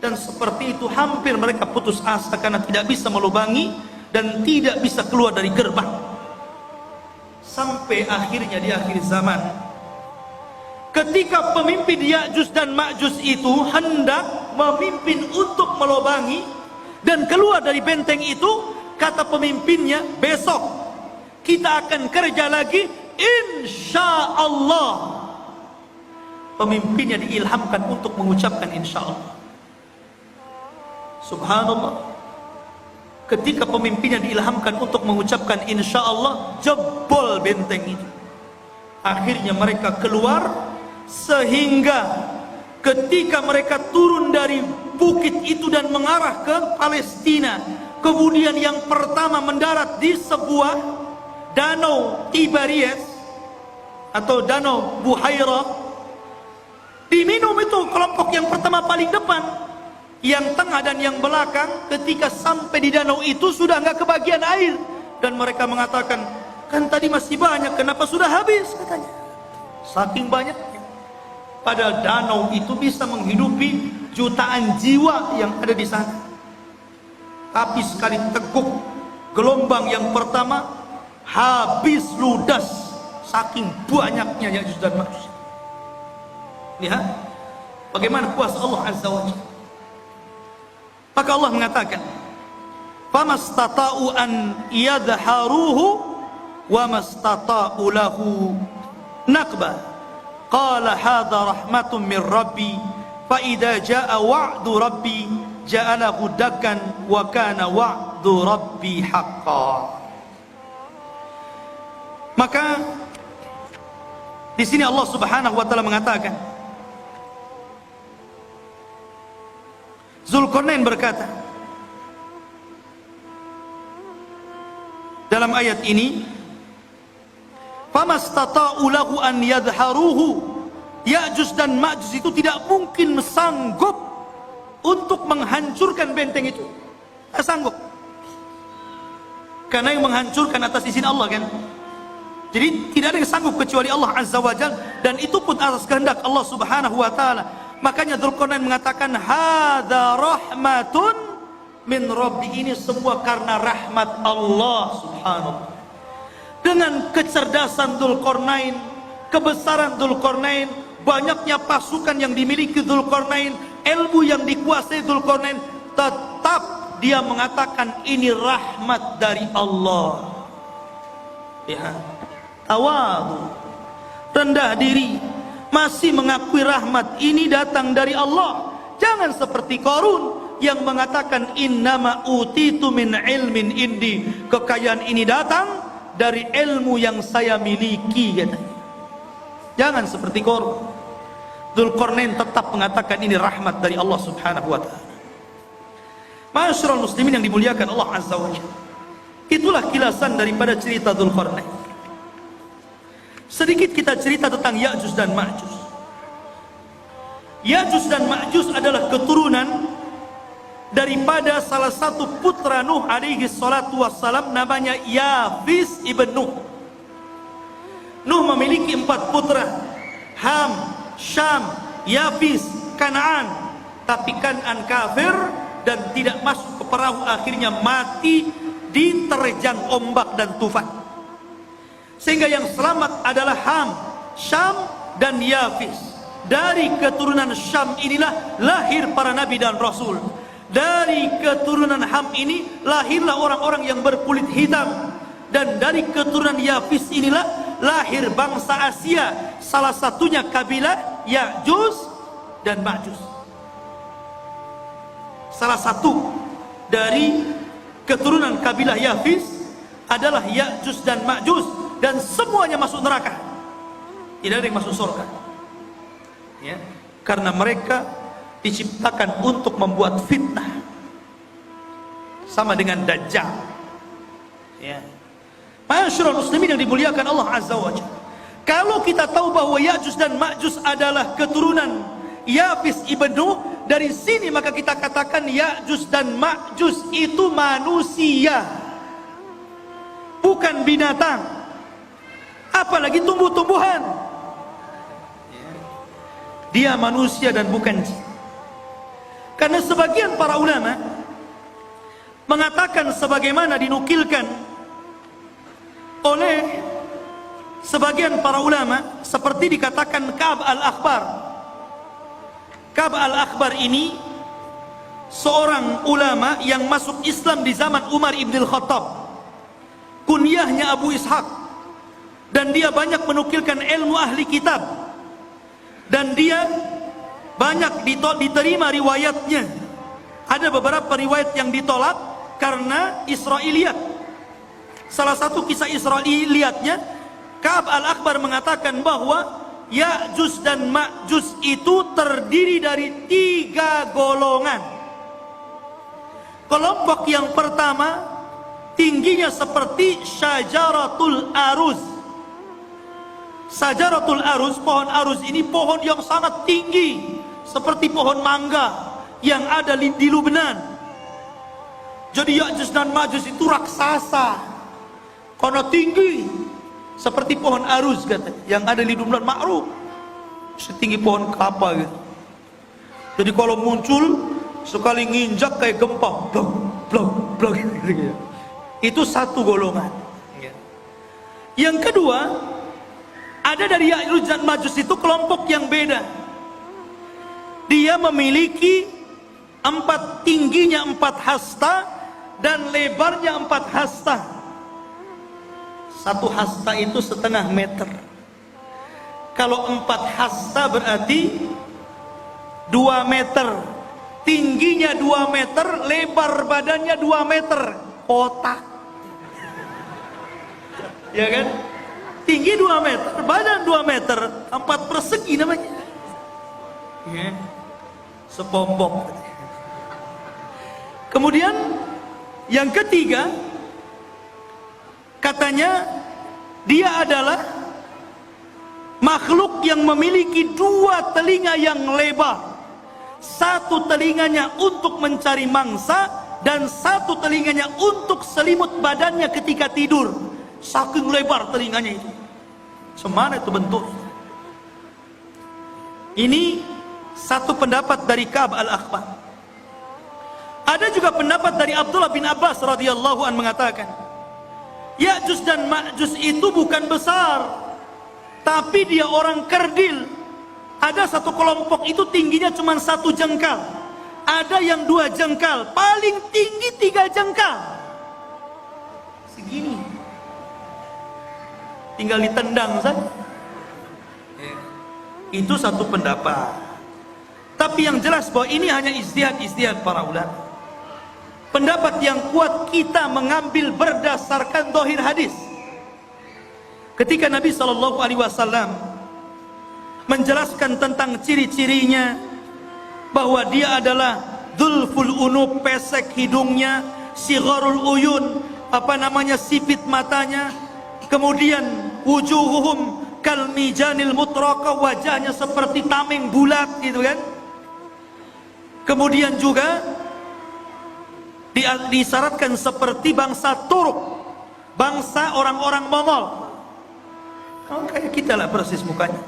dan seperti itu hampir mereka putus asa karena tidak bisa melubangi dan tidak bisa keluar dari gerbang. Sampai akhirnya di akhir zaman, ketika pemimpin Ya'juj dan Ma'juj itu hendak memimpin untuk melubangi dan keluar dari benteng itu, kata pemimpinnya, besok kita akan kerja lagi, insya Allah. Pemimpinnya diilhamkan untuk mengucapkan insya Allah. Subhanallah, ketika pemimpinnya diilhamkan untuk mengucapkan insya Allah, jebol benteng itu. Akhirnya mereka keluar, sehingga ketika mereka turun dari bukit itu dan mengarah ke Palestina, kemudian yang pertama mendarat di sebuah danau Tiberias atau danau Buhairah. Diminum itu kelompok yang pertama paling depan, yang tengah dan yang belakang. Ketika sampai di danau itu sudah nggak kebagian air, dan mereka mengatakan, kan tadi masih banyak, kenapa sudah habis, katanya. Saking banyaknya. Padahal danau itu bisa menghidupi jutaan jiwa yang ada di sana. Tapi sekali teguk gelombang yang pertama, habis ludas saking banyaknya Ya'juj dan Ma'juj. Lihat bagaimana kuasa Allah Azza wa Jalla. Maka Allah mengatakan, famastata'u an yadharuhu wa mastata'u lahu naqba. Qala hadha rahmatun min rabbi fa idza jaa wa'du rabbi ja'alahu dakkan wa kana wa'du rabbi haqqan. Maka di sini Allah Subhanahu wa taala mengatakan, Zulkarnain berkata dalam ayat ini, famastata'u lahu an yadharuhu. Ya'juj dan Ma'juj itu tidak mungkin sanggup untuk menghancurkan benteng itu. Tidak sanggup, karena yang menghancurkan atas izin Allah kan. Jadi tidak ada yang sanggup kecuali Allah Azza wa Jalla, dan itu pun atas kehendak Allah Subhanahu wa taala. Makanya Zulkarnain mengatakan, hadza rahmatun min rabbi, ini semua karena rahmat Allah Subhanahu. Dengan kecerdasan Zulkarnain, kebesaran Zulkarnain, banyaknya pasukan yang dimiliki Zulkarnain, ilmu yang dikuasai Zulkarnain, tetap dia mengatakan ini rahmat dari Allah. Ya, tawadu, rendah diri, masih mengakui rahmat ini datang dari Allah. Jangan seperti Qarun yang mengatakan innama utitu min ilmin indi, kekayaan ini datang dari ilmu yang saya miliki, katanya. Jangan seperti Qarun. Dzulqarnain tetap mengatakan ini rahmat dari Allah Subhanahu wa taala. Ma'asyiral muslimin yang dimuliakan Allah Azza wa Jalla, itulah kilasan daripada cerita Dzulqarnain. Sedikit kita cerita tentang Ya'juj dan Ma'juj. Ya'juj dan Ma'juj adalah keturunan daripada salah satu putra Nuh alaihi salatu wassalam, namanya Yafis ibn Nuh. Nuh memiliki 4 putra, Ham, Syam, Yafis, Kan'an. Tapi Kan'an kafir dan tidak masuk ke perahu, akhirnya mati diterjang ombak dan tufan. Sehingga yang selamat adalah Ham, Syam, dan Yafis. dari keturunan Syam inilah lahir para nabi dan rasul. Dari keturunan Ham ini lahirlah orang-orang yang berkulit hitam. Dan dari keturunan Yafis inilah lahir bangsa Asia, salah satunya kabilah Ya'juj dan Ma'juj. Salah satu dari keturunan kabilah Yafis adalah Ya'juj dan Ma'juj, dan semuanya masuk neraka. Tidak ada yang masuk surga. Ya, karena mereka diciptakan untuk membuat fitnah, sama dengan Dajjal. Ya. Ma'asyiral muslimin yang dimuliakan Allah Azza wa Jalla, kalau kita tahu bahwa Ya'juj dan Ma'juj adalah keturunan Yafis ibn Nuh, dari sini maka kita katakan Ya'juj dan Ma'juj itu manusia, bukan binatang, apalagi tumbuh-tumbuhan. Dia manusia dan bukan jin. Karena sebagian para ulama mengatakan sebagaimana dinukilkan oleh sebagian para ulama, seperti dikatakan Ka'ab al-Akhbar. Ka'ab al-Akhbar ini seorang ulama yang masuk Islam di zaman Umar ibn al-Khattab. Kunyahnya Abu Ishaq, dan dia banyak menukilkan ilmu ahli kitab, dan dia banyak diterima riwayatnya. Ada beberapa riwayat yang ditolak karena Israiliyat. Salah satu kisah Israiliyatnya, Ka'ab al-Akhbar mengatakan bahwa Ya'juj dan Ma'juj itu terdiri dari 3 golongan. Kelompok yang pertama tingginya seperti Syajaratul Aruz. Syajaratul Aruz, pohon aruz ini pohon yang sangat tinggi, seperti pohon mangga yang ada di Lubnan. Jadi Ya'juj dan Ma'juj itu raksasa karena tinggi, seperti pohon aruz kata, yang ada di Lubnan, ma'ruf, setinggi pohon kelapa gitu. Jadi kalau muncul sekali nginjak kayak gempa, blok blok blok gitu. Itu satu golongan. Yang kedua, ada dari Ya'juj dan Ma'juj itu kelompok yang beda. Dia memiliki tingginya 4 hasta dan lebarnya 4 hasta. 1 hasta itu 1/2 meter. Kalau 4 hasta berarti 2 meter. Tingginya 2 meter, lebar badannya 2 meter. Kotak. Ya kan? Tinggi 2 meter, badan 2 meter, 4 persegi namanya. Ya. Sepompong. Kemudian yang ketiga, katanya dia adalah makhluk yang memiliki 2 telinga yang lebar. 1 telinganya untuk mencari mangsa, dan 1 telinganya untuk selimut badannya ketika tidur. Saking lebar telinganya itu. Semana itu bentuk. Ini satu pendapat dari Ka'ab al-Akhbar. Ada juga pendapat dari Abdullah bin Abbas radhiyallahu an mengatakan, Ya'juj dan Ma'juj itu bukan besar, tapi dia orang kerdil. Ada satu kelompok itu tingginya cuma 1 jengkal, ada yang 2 jengkal, paling tinggi 3 jengkal. Segini, tinggal ditendang saja. Itu satu pendapat. Tapi yang jelas bahwa ini hanya ijtihad para ulama. Pendapat yang kuat kita mengambil berdasarkan zahir hadis. Ketika Nabi SAW menjelaskan tentang ciri-cirinya, bahwa dia adalah dzulful unub, pesek hidungnya, sigharul uyun, sipit matanya, kemudian wujuhuhum kal mijanil mutraqa, wajahnya seperti tameng bulat gitu kan. Kemudian juga disyaratkan seperti bangsa Turuk, bangsa orang-orang Mongol. Kalau kayak kita lah persis mukanya,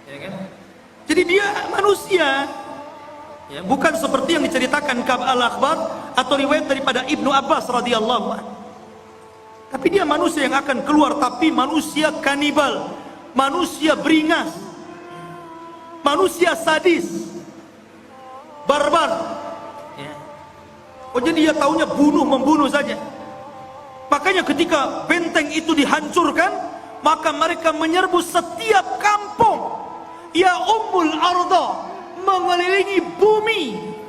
ya kan? Jadi dia manusia, ya, bukan seperti yang diceritakan Ka'ab al-Akhbar atau riwayat daripada Ibnu Abbas radhiyallahu anhu. Tapi dia manusia yang akan keluar, tapi manusia kanibal, manusia beringas, manusia sadis, barbar. Ya. Oh, jadi dia taunya membunuh saja. Makanya ketika benteng itu dihancurkan, maka mereka menyerbu setiap kampung. Ya ummul arda, mengelilingi bumi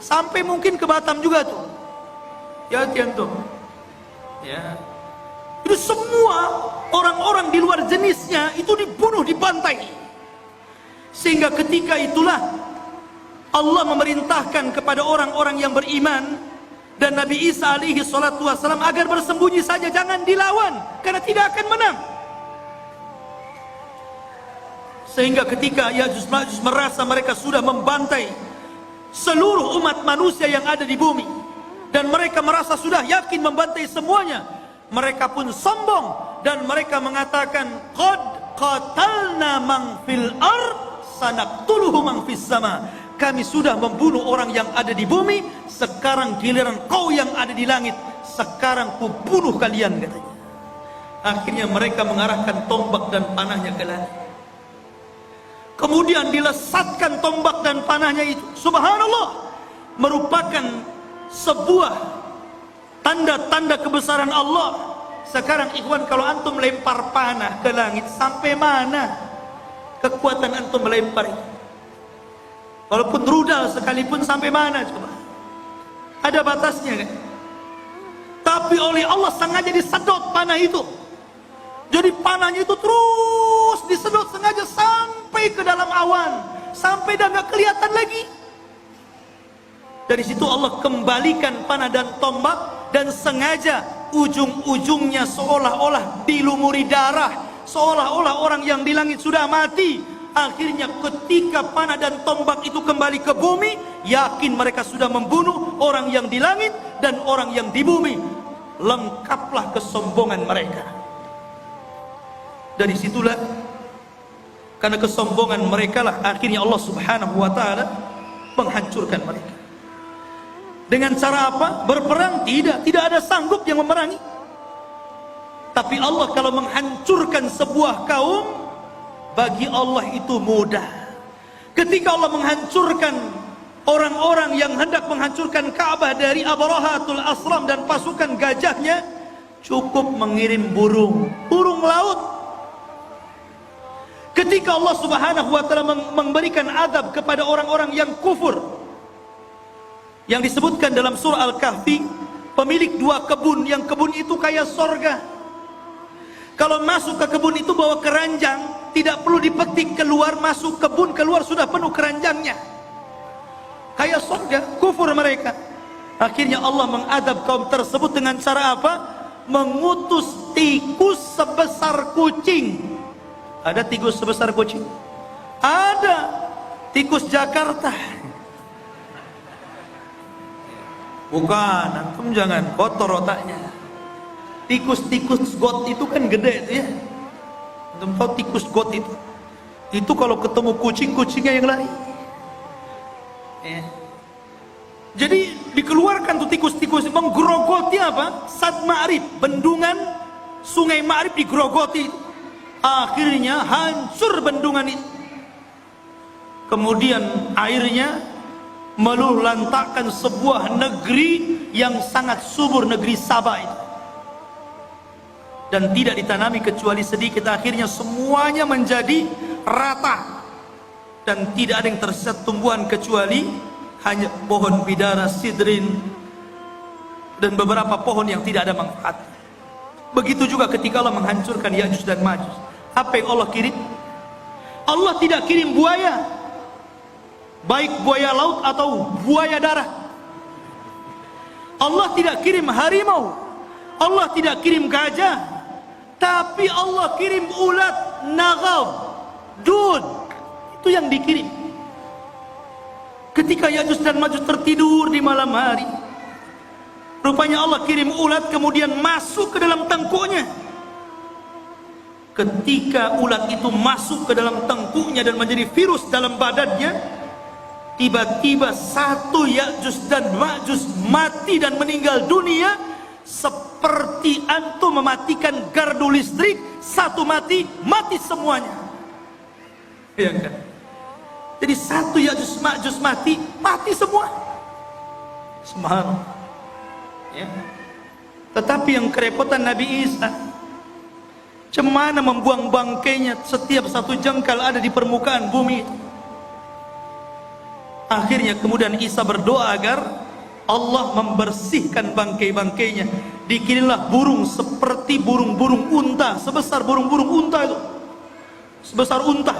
sampai mungkin ke Batam juga tuh. Ya tuh. Ya. Itu semua orang-orang di luar jenisnya itu dibunuh, dibantai. Sehingga ketika itulah Allah memerintahkan kepada orang-orang yang beriman dan Nabi Isa alaihi salatu wassalam agar bersembunyi saja, jangan dilawan karena tidak akan menang. Sehingga ketika Ya'juj Ma'juj merasa mereka sudah membantai seluruh umat manusia yang ada di bumi, dan mereka merasa sudah yakin membantai semuanya, mereka pun sombong dan mereka mengatakan, qad qatalna man fil ard sanaqtuluhu man fis sama. Kami sudah membunuh orang yang ada di bumi, sekarang giliran kau yang ada di langit, sekarang ku bunuh kalian, katanya. Akhirnya mereka mengarahkan tombak dan panahnya ke langit. Kemudian dilesatkan tombak dan panahnya itu, subhanallah, merupakan sebuah tanda-tanda kebesaran Allah. Sekarang ikhwan, kalau antum lempar panah ke langit, sampai mana kekuatan antum melempar itu? Walaupun rudal sekalipun, sampai mana coba? Ada batasnya kan? Tapi oleh Allah sengaja disedot panah itu. Jadi panahnya itu terus disedot sengaja sampai ke dalam awan, sampai dah nggak kelihatan lagi. Dari situ Allah kembalikan panah dan tombak, dan sengaja ujung-ujungnya seolah-olah dilumuri darah, seolah-olah orang yang di langit sudah mati. Akhirnya ketika panah dan tombak itu kembali ke bumi, yakin mereka sudah membunuh orang yang di langit dan orang yang di bumi. Lengkaplah kesombongan mereka. Dari situlah, karena kesombongan mereka lah akhirnya Allah subhanahu wa ta'ala menghancurkan mereka. Dengan cara apa? Berperang? Tidak ada sanggup yang memerangi. Tapi Allah kalau menghancurkan sebuah kaum, bagi Allah itu mudah. Ketika Allah menghancurkan orang-orang yang hendak menghancurkan Ka'bah dari Abrahatul Asram dan pasukan gajahnya, cukup mengirim burung laut. Ketika Allah subhanahu wa ta'ala memberikan azab kepada orang-orang yang kufur, yang disebutkan dalam surah Al-Kahfi, pemilik dua kebun, yang kebun itu kayak sorga. Kalau masuk ke kebun itu bawa keranjang, tidak perlu dipetik keluar, masuk kebun keluar sudah penuh keranjangnya. Kayak sorga, kufur mereka. Akhirnya Allah mengadab kaum tersebut dengan cara apa? Mengutus tikus sebesar kucing. Ada tikus sebesar kucing? Ada. Tikus Jakarta. Bukan, antum jangan kotor otaknya. Tikus-tikus got itu kan gede itu ya. Antum tahu tikus got itu? Itu kalau ketemu kucing-kucingnya yang lari. Ya. Jadi dikeluarkan tuh tikus-tikus, menggerogoti apa? Sad Ma'rib, bendungan Sungai Ma'rib digerogoti. Akhirnya hancur bendungan itu. Kemudian airnya melulantakkan sebuah negeri yang sangat subur, negeri Sabah itu. Dan tidak ditanami kecuali sedikit. Akhirnya semuanya menjadi rata. Dan tidak ada yang tersisa tumbuhan kecuali hanya pohon bidara, sidrin, dan beberapa pohon yang tidak ada manfaat. Begitu juga ketika Allah menghancurkan Ya'juj dan Ma'juj. Apa yang Allah kirim? Allah tidak kirim buaya, baik buaya laut atau buaya darat. Allah tidak kirim harimau, Allah tidak kirim gajah, tapi Allah kirim ulat, nagab, dud. Itu yang dikirim. Ketika Ya'juj dan Ma'juj tertidur di malam hari, rupanya Allah kirim ulat, kemudian masuk ke dalam tengkuknya. Ketika ulat itu masuk ke dalam tengkuknya dan menjadi virus dalam badannya, tiba-tiba satu Ya'juj dan Ma'juj mati dan meninggal dunia, seperti antum mematikan gardu listrik, satu mati, mati semuanya. Ya kan? Jadi satu Ya'juj Ma'juj mati, mati semua. Subhanallah. Ya. Tetapi yang kerepotan Nabi Isa, cemana membuang bangkainya setiap satu jengkal ada di permukaan bumi. Akhirnya kemudian Isa berdoa agar Allah membersihkan bangkai-bangkainya. Dikirimlah burung seperti burung-burung unta, sebesar burung-burung unta itu, sebesar unta,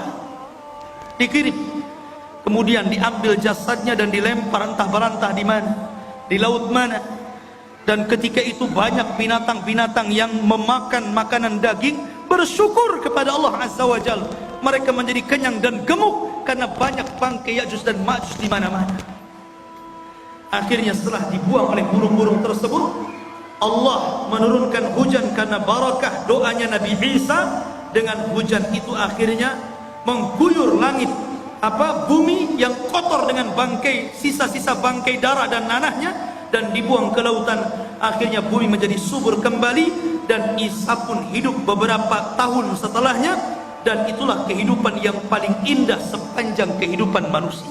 dikirim. Kemudian diambil jasadnya dan dilempar entah berantah di mana, di laut mana. Dan ketika itu banyak binatang-binatang yang memakan makanan daging bersyukur kepada Allah Azza wa Jalla. Mereka menjadi kenyang dan gemuk karena banyak bangkai Ya'juj dan Ma'juj di mana-mana. Akhirnya setelah dibuang oleh burung-burung tersebut, Allah menurunkan hujan karena barakah doanya Nabi Isa. Dengan hujan itu akhirnya mengguyur langit, bumi yang kotor dengan bangkai, sisa-sisa bangkai darah dan nanahnya, dan dibuang ke lautan. Akhirnya bumi menjadi subur kembali, dan Isa pun hidup beberapa tahun setelahnya. Dan itulah kehidupan yang paling indah sepanjang kehidupan manusia.